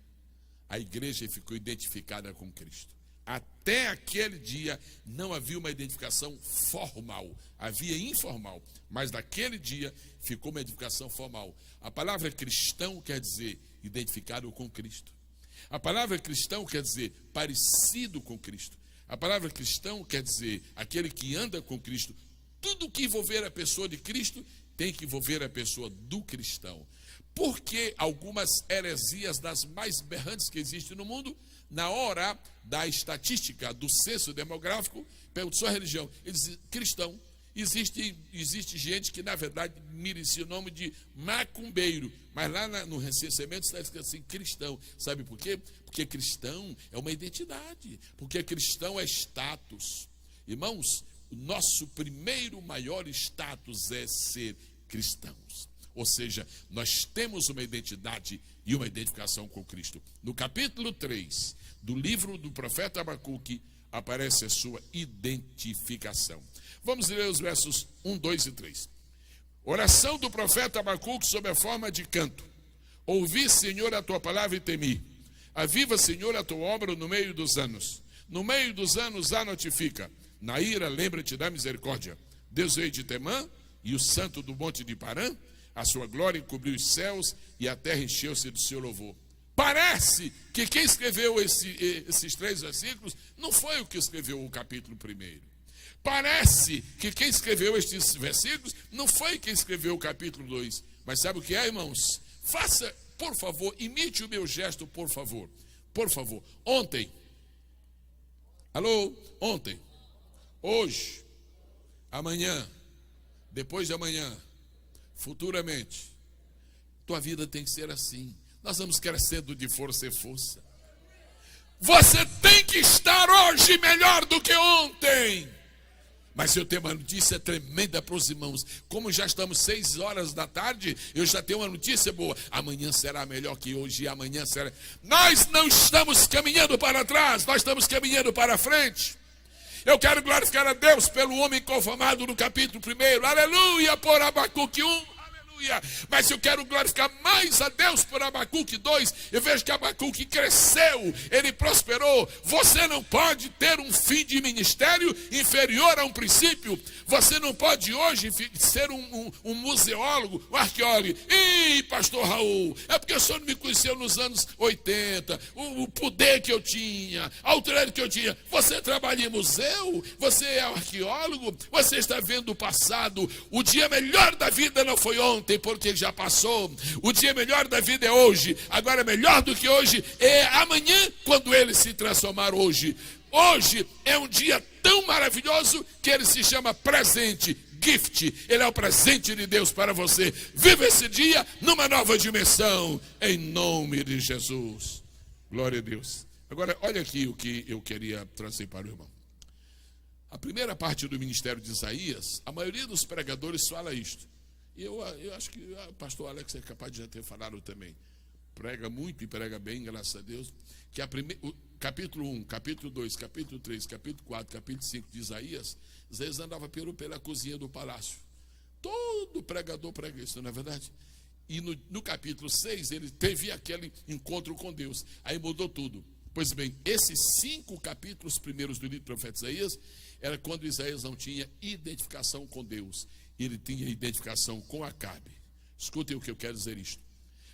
a igreja ficou identificada com Cristo. Até aquele dia não havia uma identificação formal, havia informal, mas naquele dia ficou uma identificação formal. A palavra cristão quer dizer identificado com Cristo. A palavra cristão quer dizer parecido com Cristo. A palavra cristão quer dizer aquele que anda com Cristo. Tudo que envolver a pessoa de Cristo tem que envolver a pessoa do cristão. Porque algumas heresias das mais berrantes que existem no mundo, na hora da estatística, do censo demográfico, pergunta sua religião, eles dizem cristão. Existe gente que, na verdade, merecia o nome de macumbeiro, mas lá no recenseamento está escrito assim, cristão. Sabe por quê? Porque cristão é uma identidade, porque cristão é status. Irmãos, o nosso primeiro maior status é ser cristãos. Ou seja, nós temos uma identidade e uma identificação com Cristo. No capítulo 3 do livro do profeta Abacuque, aparece a sua identificação. Vamos ler os versos 1, 2 e 3. Oração do profeta Abacuque sob a forma de canto. Ouvi, Senhor, a tua palavra e temi. Aviva, Senhor, a tua obra no meio dos anos. No meio dos anos a notifica. Na ira, lembra-te da misericórdia. Deus veio de Temã e o santo do monte de Parã. A sua glória encobriu os céus e a terra encheu-se do seu louvor. Parece que quem escreveu esses 3 versículos não foi o que escreveu o capítulo 1. Parece que quem escreveu estes versículos não foi quem escreveu o capítulo 2. Mas sabe o que é, irmãos? Faça, por favor, imite o meu gesto, por favor. Por favor. Ontem. Alô? Ontem. Hoje. Amanhã. Depois de amanhã. Futuramente. Tua vida tem que ser assim. Nós vamos crescendo de força em força. Você tem que estar hoje melhor do que ontem. Mas eu tenho uma notícia tremenda para os irmãos. Como já estamos 6 horas da tarde, eu já tenho uma notícia boa. Amanhã será melhor que hoje e amanhã será. Nós não estamos caminhando para trás, nós estamos caminhando para frente. Eu quero glorificar a Deus pelo homem conformado no capítulo 1. Aleluia por Abacuque 1. Mas eu quero glorificar mais a Deus por Abacuque 2. Eu vejo que Abacuque cresceu, ele prosperou. Você não pode ter um fim de ministério inferior a um princípio. Você não pode hoje ser um museólogo, um arqueólogo. Ih, pastor Raul, é porque o senhor não me conheceu nos anos 80, o poder que eu tinha, a autoridade que eu tinha. Você trabalha em museu, você é arqueólogo, você está vendo o passado. O dia melhor da vida não foi ontem, porque já passou. O dia melhor da vida é hoje. Agora, melhor do que hoje é amanhã, quando ele se transformar hoje. Hoje é um dia tão maravilhoso que ele se chama presente, gift. Ele é o presente de Deus para você. Viva esse dia numa nova dimensão, em nome de Jesus. Glória a Deus. Agora, olha aqui o que eu queria trazer para o irmão. A primeira parte do ministério de Isaías, a maioria dos pregadores fala isto. E eu acho que o pastor Alex é capaz de já ter falado também. Prega muito e prega bem, graças a Deus. Que o capítulo 1, capítulo 2, capítulo 3, capítulo 4, capítulo 5 de Isaías, Isaías andava pela cozinha do palácio. Todo pregador prega isso, não é verdade? E no capítulo 6, ele teve aquele encontro com Deus. Aí mudou tudo. Pois bem, esses 5 capítulos primeiros do livro do profeta Isaías, era quando Isaías não tinha identificação com Deus. Ele tinha identificação com Acabe. Escutem o que eu quero dizer isto.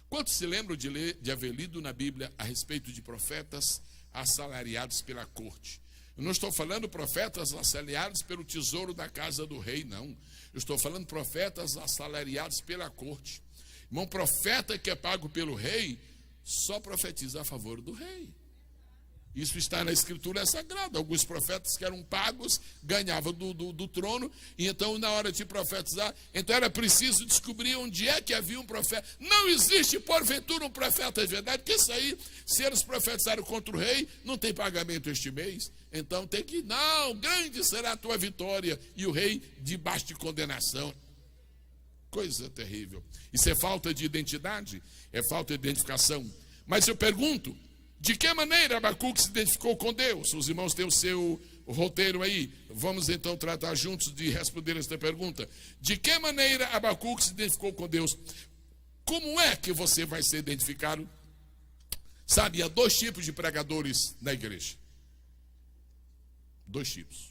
Quantos se lembram de haver lido na Bíblia a respeito de profetas assalariados pela corte? Eu não estou falando profetas assalariados pelo tesouro da casa do rei, não. Eu estou falando profetas assalariados pela corte. Irmão, profeta que é pago pelo rei, só profetiza a favor do rei. Isso está na Escritura Sagrada. Alguns profetas que eram pagos ganhavam do trono. E então, na hora de profetizar, então era preciso descobrir onde é que havia um profeta. Não existe, porventura, um profeta de verdade. Porque isso aí, se eles profetizaram contra o rei, não tem pagamento este mês. Então tem que, não, grande será a tua vitória. E o rei debaixo de condenação. Coisa terrível. Isso é falta de identidade, é falta de identificação. Mas eu pergunto, de que maneira Abacuque se identificou com Deus? Os irmãos têm o seu roteiro aí. Vamos então tratar juntos de responder esta pergunta. De que maneira Abacuque se identificou com Deus? Como é que você vai ser identificado? Sabe, há 2 tipos de pregadores na igreja. 2 tipos.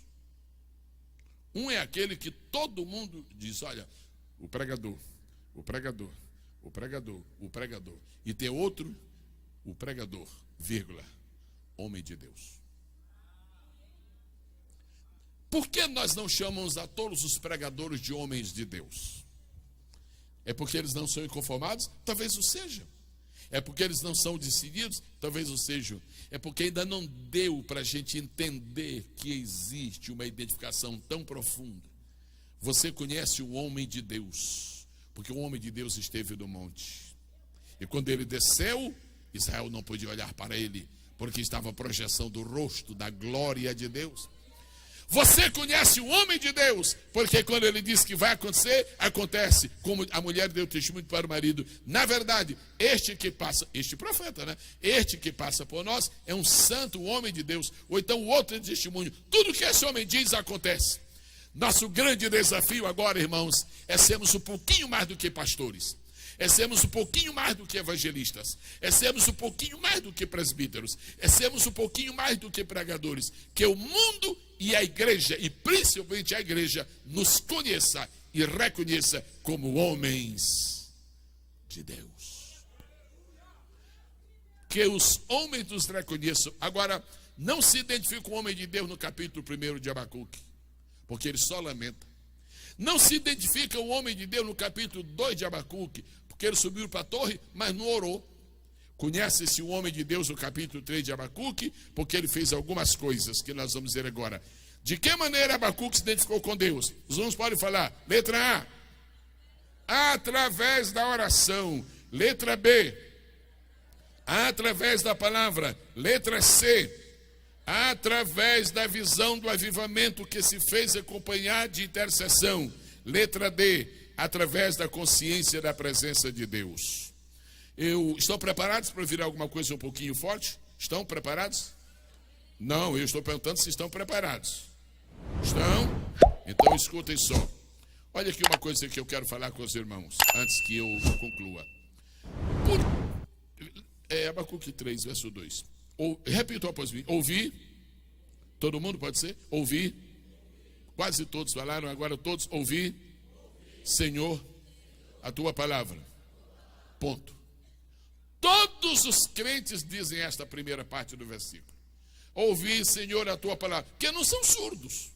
Um é aquele que todo mundo diz, olha, o pregador, o pregador, o pregador, o pregador. E tem outro, o pregador, vírgula, homem de Deus. Por que nós não chamamos a todos os pregadores de homens de Deus? É porque eles não são inconformados? Talvez o sejam. É porque eles não são decididos? Talvez o sejam. É porque ainda não deu para a gente entender que existe uma identificação tão profunda. Você conhece o homem de Deus, porque o homem de Deus esteve no monte. E quando ele desceu, Israel não podia olhar para ele, porque estava a projeção do rosto, da glória de Deus. Você conhece o homem de Deus, porque quando ele diz que vai acontecer, acontece. Como a mulher deu testemunho para o marido. Na verdade, este profeta, né? Este que passa por nós é um santo homem de Deus. Ou então o outro é testemunho. Tudo que esse homem diz acontece. Nosso grande desafio agora, irmãos, é sermos um pouquinho mais do que pastores. É sermos um pouquinho mais do que evangelistas. É sermos um pouquinho mais do que presbíteros. É sermos um pouquinho mais do que pregadores. Que o mundo e a igreja, e principalmente a igreja, nos conheça e reconheça como homens de Deus. Que os homens nos reconheçam. Agora, não se identifica o homem de Deus no capítulo 1 de Abacuque, porque ele só lamenta. Não se identifica o homem de Deus no capítulo 2 de Abacuque, porque ele subiu para a torre, mas não orou. Conhece-se o homem de Deus no capítulo 3 de Abacuque, porque ele fez algumas coisas que nós vamos ver agora. De que maneira Abacuque se identificou com Deus? Os irmãos podem falar. Letra A, através da oração. Letra B, através da palavra. Letra C, através da visão do avivamento que se fez acompanhar de intercessão. Letra D, através da consciência da presença de Deus. Estão preparados para virar alguma coisa um pouquinho forte? Estão preparados? Não, eu estou perguntando se estão preparados. Estão? Então escutem só. Olha aqui uma coisa que eu quero falar com os irmãos, antes que eu conclua. Abacuque 3, verso 2. Repita após mim. Ouvi. Todo mundo pode ser? Ouvi. Quase todos falaram, agora todos. Ouvi. Senhor, a tua palavra. Ponto. Todos os crentes dizem esta primeira parte do versículo. Ouvi, Senhor, a tua palavra. Porque não são surdos.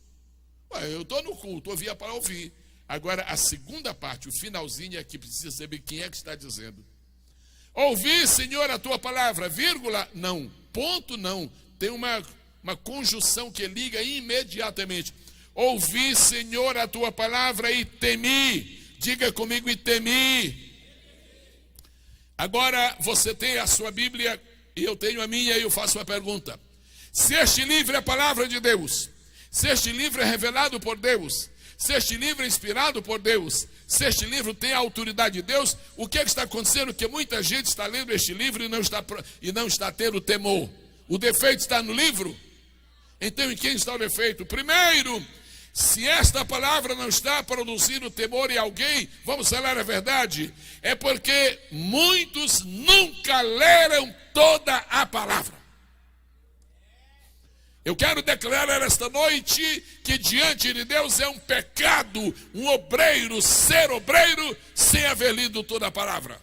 Eu estou no culto, ouvi a palavra, ouvi. Agora, a segunda parte, o finalzinho é que precisa saber quem é que está dizendo. Ouvi, Senhor, a tua palavra, vírgula, não, ponto não. Tem uma conjunção que liga imediatamente. Ouvi, Senhor, a tua palavra e temi. Diga comigo, e temi. Agora, você tem a sua Bíblia e eu tenho a minha e eu faço uma pergunta. Se este livro é a palavra de Deus, se este livro é revelado por Deus, se este livro é inspirado por Deus, se este livro tem a autoridade de Deus, o que está acontecendo? Que muita gente está lendo este livro e não está tendo temor. O defeito está no livro? Então em quem está o defeito? Primeiro, se esta palavra não está produzindo temor em alguém, vamos falar a verdade, é porque muitos nunca leram toda a palavra. Eu quero declarar esta noite que diante de Deus é um pecado, um obreiro, ser obreiro, sem haver lido toda a palavra.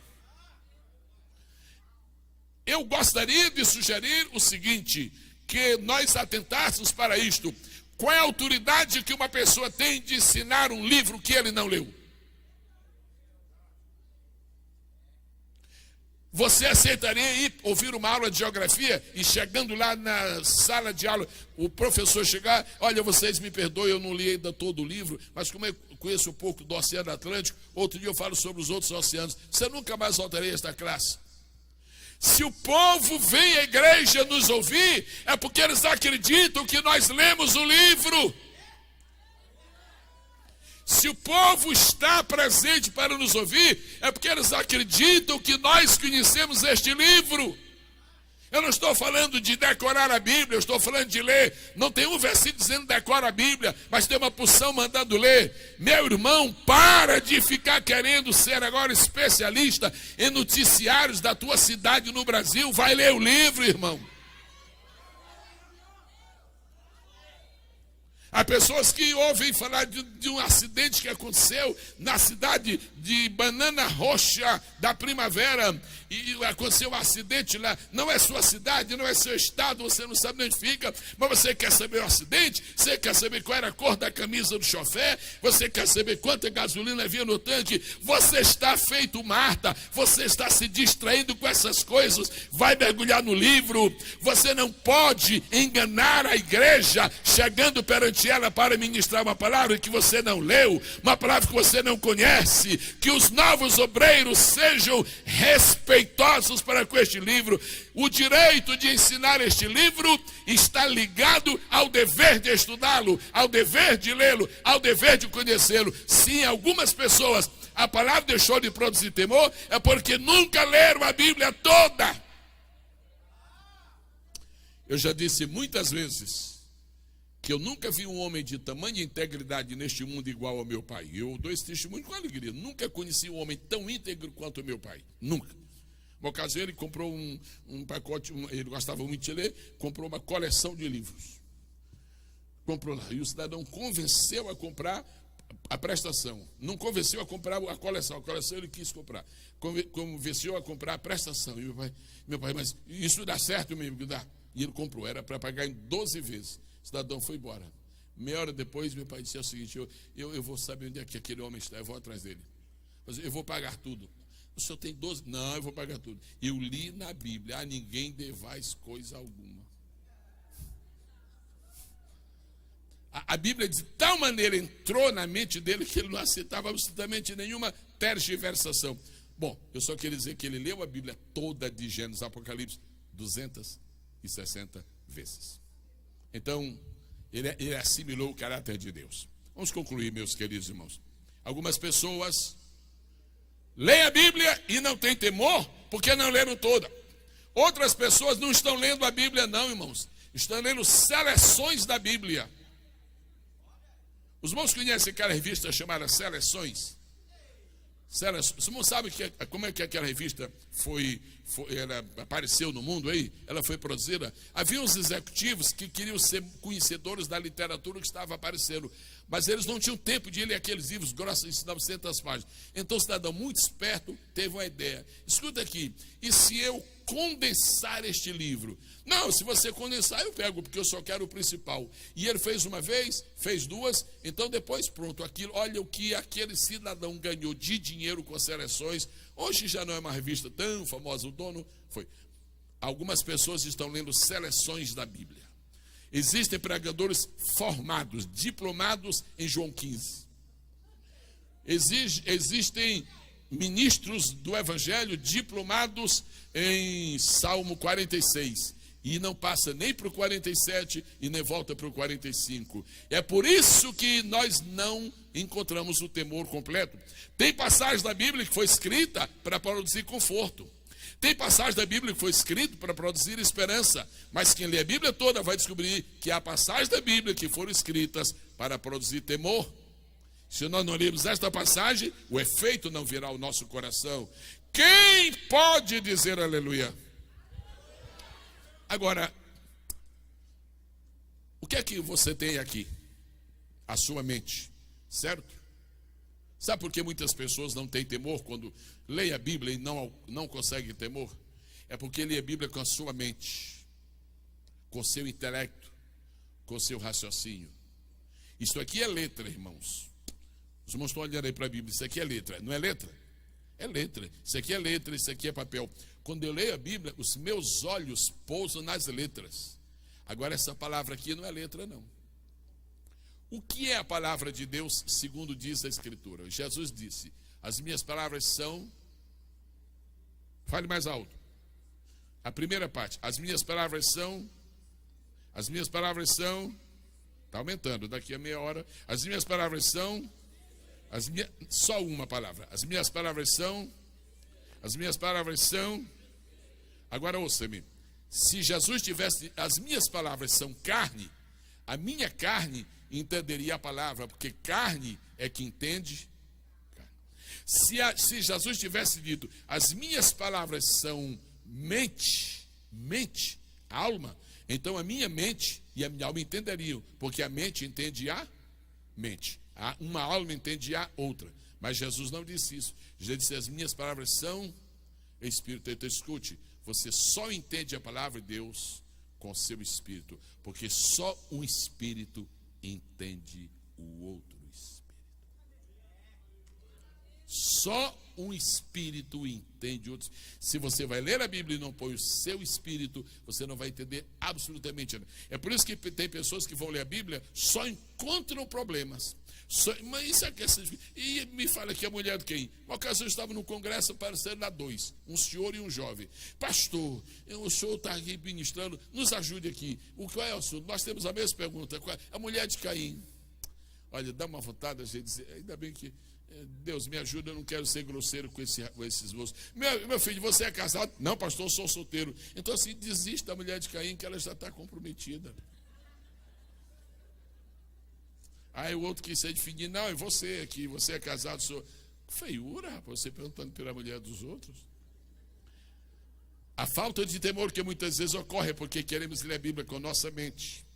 Eu gostaria de sugerir o seguinte, que nós atentássemos para isto. Qual é a autoridade que uma pessoa tem de ensinar um livro que ele não leu? Você aceitaria ir ouvir uma aula de geografia e chegando lá na sala de aula, o professor chegar, olha, vocês me perdoem, eu não li ainda todo o livro, mas como eu conheço um pouco do Oceano Atlântico, outro dia eu falo sobre os outros oceanos, você nunca mais voltaria a esta classe. Se o povo vem à igreja nos ouvir, é porque eles acreditam que nós lemos o livro. Se o povo está presente para nos ouvir, é porque eles acreditam que nós conhecemos este livro. Eu não estou falando de decorar a Bíblia, eu estou falando de ler. Não tem um versículo dizendo decora a Bíblia, mas tem uma porção mandando ler. Meu irmão, para de ficar querendo ser agora especialista em noticiários da tua cidade no Brasil. Vai ler o livro, irmão. Há pessoas que ouvem falar de um acidente que aconteceu na cidade de Banana Roxa da Primavera. E aconteceu um acidente lá. Não é sua cidade, não é seu estado, você não sabe onde fica. Mas você quer saber o acidente? Você quer saber qual era a cor da camisa do chofer? Você quer saber quanta gasolina havia no tanque? Você está feito Marta. Você está se distraindo com essas coisas. Vai mergulhar no livro. Você não pode enganar a igreja chegando perante levante ela para ministrar uma palavra que você não leu, uma palavra que você não conhece, que os novos obreiros sejam respeitosos para com este livro. O direito de ensinar este livro está ligado ao dever de estudá-lo, ao dever de lê-lo, ao dever de conhecê-lo. Sim, algumas pessoas, a palavra deixou de produzir temor, é porque nunca leram a Bíblia toda. Eu já disse muitas vezes que eu nunca vi um homem de tamanha integridade neste mundo igual ao meu pai. Eu dou esse testemunho com alegria. Nunca conheci um homem tão íntegro quanto o meu pai. Nunca. Uma ocasião ele comprou um pacote, ele gostava muito de ler, comprou uma coleção de livros. Comprou lá. E o cidadão convenceu a comprar a prestação. Não convenceu a comprar a coleção ele quis comprar. Convenceu a comprar a prestação. E meu pai, mas isso dá certo mesmo? Dá. E ele comprou, era para pagar em 12 vezes. O cidadão foi embora. Meia hora depois, meu pai disse o seguinte: eu vou saber onde é que aquele homem está, eu vou atrás dele. Eu vou pagar tudo. O senhor tem 12? Não, eu vou pagar tudo. Eu li na Bíblia: a ninguém devais coisa alguma. A Bíblia de tal maneira entrou na mente dele que ele não aceitava absolutamente nenhuma tergiversação. Bom, eu só queria dizer que ele leu a Bíblia toda de Gênesis a Apocalipse 260 vezes. Então, ele assimilou o caráter de Deus. Vamos concluir, meus queridos irmãos. Algumas pessoas leem a Bíblia e não têm temor porque não leram toda. Outras pessoas não estão lendo a Bíblia não, irmãos. Estão lendo seleções da Bíblia. Os irmãos conhecem aquela revista chamada Seleções? Os irmãos sabem como é que aquela revista ela apareceu no mundo aí? Ela foi produzida. Havia uns executivos que queriam ser conhecedores da literatura que estava aparecendo, mas eles não tinham tempo de ler aqueles livros grossos de 900 páginas. Então o cidadão muito esperto teve uma ideia. Escuta aqui, e se eu condensar este livro? Não, se você condensar eu pego, porque eu só quero o principal. E ele fez uma vez, fez duas, então depois pronto, olha o que aquele cidadão ganhou de dinheiro com as Seleções. Hoje já não é uma revista tão famosa, o dono foi. Algumas pessoas estão lendo Seleções da Bíblia. Existem pregadores formados, diplomados em João 15. Existem ministros do Evangelho diplomados em Salmo 46. E não passa nem para o 47 e nem volta para o 45. É por isso que nós não encontramos o temor completo. Tem passagem da Bíblia que foi escrita para produzir conforto. Tem passagem da Bíblia que foi escrita para produzir esperança. Mas quem lê a Bíblia toda vai descobrir que há passagens da Bíblia que foram escritas para produzir temor. Se nós não lermos esta passagem, o efeito não virá ao nosso coração. Quem pode dizer aleluia? Agora, o que é que você tem aqui? A sua mente, certo? Sabe por que muitas pessoas não têm temor quando leem a Bíblia e não conseguem temor? É porque lê a Bíblia com a sua mente, com seu intelecto, com seu raciocínio. Isso aqui é letra, irmãos. Os irmãos estão olhando aí para a Bíblia, isso aqui é letra, não é letra? É letra, isso aqui é letra, isso aqui é papel. Quando eu leio a Bíblia, os meus olhos pousam nas letras. Agora essa palavra aqui não é letra não. O que é a palavra de Deus, segundo diz a Escritura? Jesus disse: as minhas palavras são... Fale mais alto. A primeira parte, as minhas palavras são... Está aumentando, daqui a meia hora. As minhas palavras são... Só uma palavra. As minhas palavras são... Agora ouça-me. Se Jesus tivesse... As minhas palavras são carne, a minha carne entenderia a palavra, porque carne é que entende. Se Jesus tivesse dito: as minhas palavras são mente, alma, então a minha mente e a minha alma entenderiam, porque a mente entende a mente. Uma alma entende a outra. Mas Jesus não disse isso. Jesus disse: as minhas palavras são espírito. Então escute, você só entende a palavra de Deus com seu espírito, porque só um espírito entende o outro espírito. Só um espírito entende outros. Se você vai ler a Bíblia e não põe o seu espírito, você não vai entender absolutamente nada. É por isso que tem pessoas que vão ler a Bíblia, só encontram problemas. Mas isso é questão de... E me fala que a mulher de quem? Uma ocasião eu estava no congresso, apareceram lá dois, um senhor e um jovem. Pastor, o senhor está aqui ministrando, nos ajude aqui. Qual é o assunto? Nós temos a mesma pergunta. A mulher de Caim. Olha, dá uma vontade a gente dizer, ainda bem que Deus me ajuda, eu não quero ser grosseiro com esses moços. Meu filho, você é casado? Não, pastor, eu sou solteiro. Então assim, desista da mulher de Caim, que ela já está comprometida. Aí o outro quis ser definir, não, e você aqui, você é casado, sou... Feiura, rapaz, você perguntando pela mulher dos outros. A falta de temor que muitas vezes ocorre é porque queremos ler a Bíblia com a nossa mente.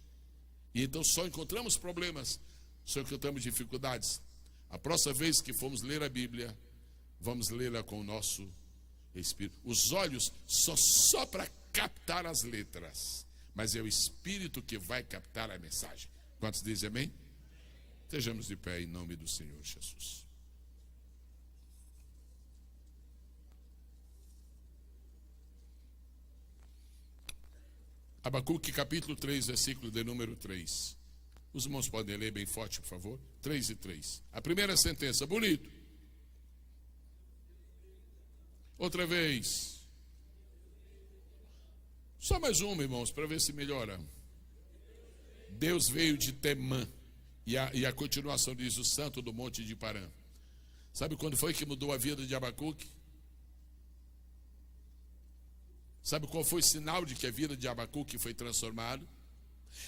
E então só encontramos problemas, só encontramos dificuldades. A próxima vez que formos ler a Bíblia, vamos lê-la com o nosso espírito. Os olhos só para captar as letras, mas é o espírito que vai captar a mensagem. Quantos dizem amém? Estejamos de pé em nome do Senhor Jesus. Abacuque capítulo 3, versículo de número 3. Os irmãos podem ler bem forte, por favor? 3 e 3. A primeira sentença, bonito. Outra vez. Só mais uma, irmãos, para ver se melhora. Deus veio de Temã. E a continuação diz, o santo do monte de Parã. Sabe quando foi que mudou a vida de Abacuque? Sabe qual foi o sinal de que a vida de Abacuque foi transformada?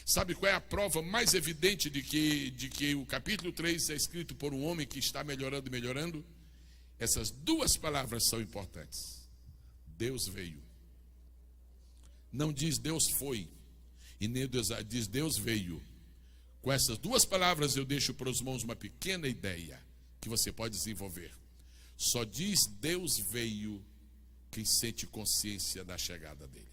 Sabe qual é a prova mais evidente de que o capítulo 3 é escrito por um homem que está melhorando e melhorando? Essas duas palavras são importantes. Deus veio. Não diz Deus foi. E nem diz Deus veio. Com essas duas palavras eu deixo para os irmãos uma pequena ideia que você pode desenvolver. Só diz Deus veio quem sente consciência da chegada dele.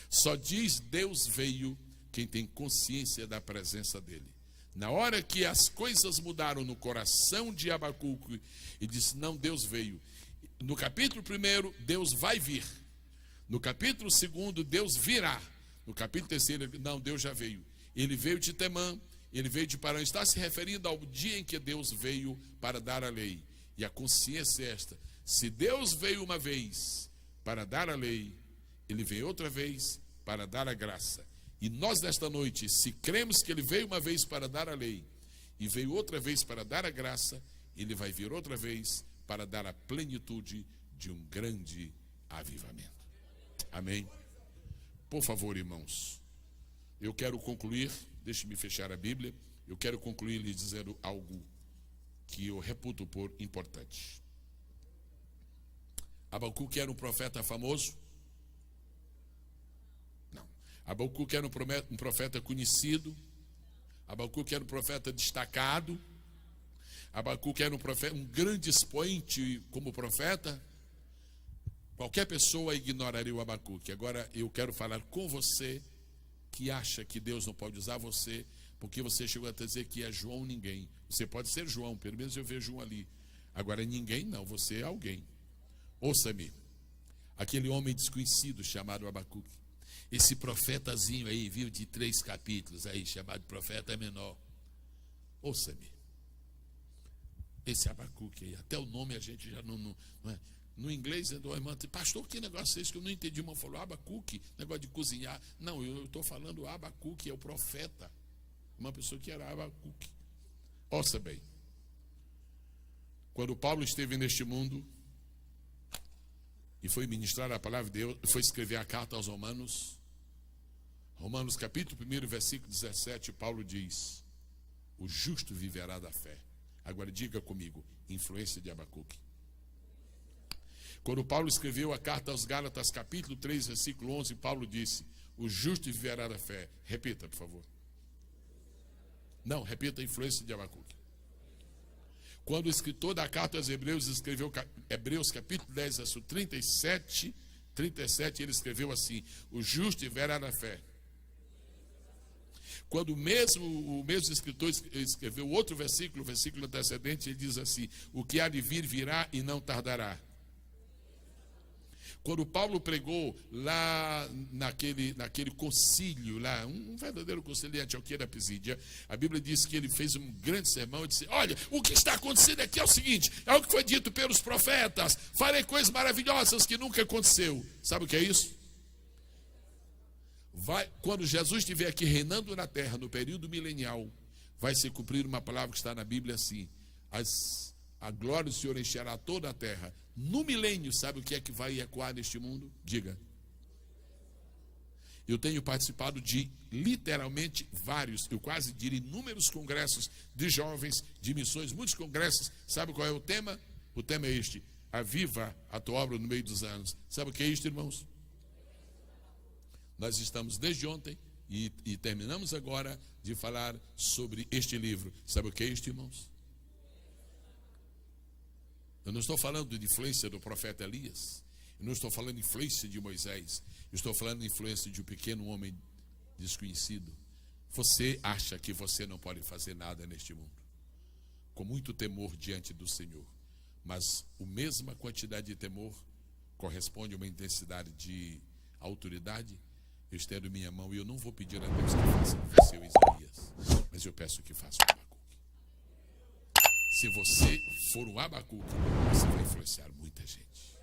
Só diz Deus veio quem tem consciência da presença dele. Na hora que as coisas mudaram no coração de Abacuque, ele disse, não, Deus veio. No capítulo 1, Deus vai vir. No capítulo 2, Deus virá. No capítulo 3, não, Deus já veio. Ele veio de Temã, ele veio de Parã. Está se referindo ao dia em que Deus veio para dar a lei. E a consciência é esta. Se Deus veio uma vez para dar a lei, ele veio outra vez para dar a graça. E nós nesta noite, se cremos que ele veio uma vez para dar a lei e veio outra vez para dar a graça, ele vai vir outra vez para dar a plenitude de um grande avivamento. Amém? Por favor, irmãos, eu quero concluir, deixe-me fechar a Bíblia, eu quero concluir lhe dizendo algo que eu reputo por importante. Abacuque era um profeta famoso? Não. Abacuque era um profeta conhecido? Abacuque era um profeta destacado? Abacuque era um grande expoente como profeta? Qualquer pessoa ignoraria o Abacuque. Agora eu quero falar com você que acha que Deus não pode usar você, porque você chegou a dizer que é João ninguém. Você pode ser João, pelo menos eu vejo um ali. Agora ninguém não, você é alguém. Ouça-me, aquele homem desconhecido chamado Abacuque, esse profetazinho aí, viu, de 3 capítulos aí, chamado profeta menor. Ouça-me, esse Abacuque aí, até o nome a gente já não é. No inglês, a irmã disse, pastor, que negócio é esse que eu não entendi? Irmão falou, Abacuque, negócio de cozinhar. Não, eu estou falando Abacuque, é o profeta. Uma pessoa que era Abacuque. Ouça bem. Quando Paulo esteve neste mundo e foi ministrar a palavra de Deus, foi escrever a carta aos Romanos. Romanos capítulo 1, versículo 17, Paulo diz, o justo viverá da fé. Agora diga comigo, influência de Abacuque. Quando Paulo escreveu a carta aos Gálatas, capítulo 3, versículo 11, Paulo disse, o justo viverá da fé. Repita, por favor. Não, repita a influência de Abacuque. Quando o escritor da carta aos Hebreus escreveu Hebreus capítulo 10, verso 37, ele escreveu assim, o justo viverá da fé. Quando o mesmo escritor escreveu outro versículo, o versículo antecedente, ele diz assim: o que há de vir virá e não tardará. Quando Paulo pregou lá naquele concílio, lá, um verdadeiro concílio em Antioquia da Pisídia, a Bíblia diz que ele fez um grande sermão e disse: olha, o que está acontecendo aqui é o seguinte, é o que foi dito pelos profetas, farei coisas maravilhosas que nunca aconteceu. Sabe o que é isso? Quando Jesus estiver aqui reinando na terra, no período milenial, vai se cumprir uma palavra que está na Bíblia assim: a glória do Senhor encherá toda a terra. No milênio, sabe o que é que vai ecoar neste mundo? Diga. Eu tenho participado de literalmente vários, eu quase diria inúmeros congressos de jovens, de missões, muitos congressos. Sabe qual é o tema? O tema é este: aviva a tua obra no meio dos anos. Sabe o que é isto, irmãos? Nós estamos desde ontem e terminamos agora de falar sobre este livro. Sabe o que é isto, irmãos? Eu não estou falando de influência do profeta Elias. Eu não estou falando de influência de Moisés. Eu estou falando de influência de um pequeno homem desconhecido. Você acha que você não pode fazer nada neste mundo, com muito temor diante do Senhor. Mas a mesma quantidade de temor corresponde a uma intensidade de autoridade. Eu estendo minha mão e eu não vou pedir a Deus que faça o que fez Isaías, mas eu peço que faça o Abacuque. Se você for um Abacuque, você vai influenciar muita gente.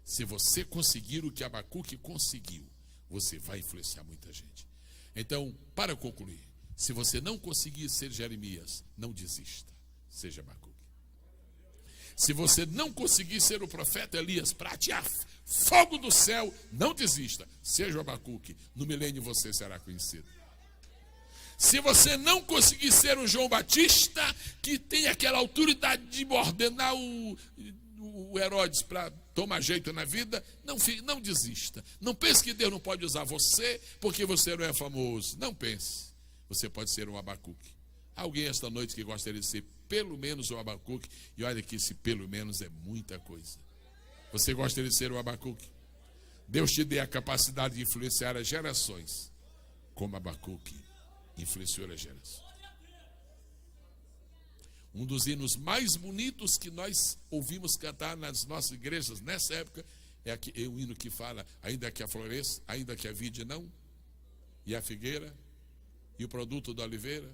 Se você conseguir o que Abacuque conseguiu, você vai influenciar muita gente. Então, para concluir, se você não conseguir ser Jeremias, não desista, seja Abacuque. Se você não conseguir ser o profeta Elias para atear fogo do céu, não desista, seja o Abacuque. No milênio você será conhecido. Se você não conseguir ser um João Batista, que tem aquela autoridade de ordenar o Herodes para tomar jeito na vida, não desista. Não pense que Deus não pode usar você porque você não é famoso. Não pense. Você pode ser um Abacuque. Alguém esta noite que gostaria de ser pelo menos um Abacuque? E olha que esse pelo menos é muita coisa. Você gostaria de ser um Abacuque? Deus te dê a capacidade de influenciar as gerações, como Abacuque influenciou as gerações. Um dos hinos mais bonitos que nós ouvimos cantar nas nossas igrejas nessa época é o hino que fala: ainda que a floresça, ainda que a vide não, e a figueira, e o produto da oliveira,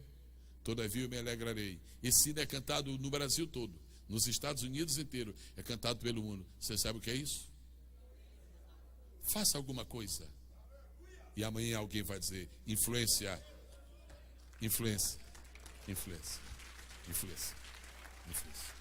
todavia eu me alegrarei. Esse hino é cantado no Brasil todo, nos Estados Unidos inteiro, é cantado pelo mundo. Você sabe o que é isso? Faça alguma coisa. E amanhã alguém vai dizer: influência, influência, influência, influência, influência.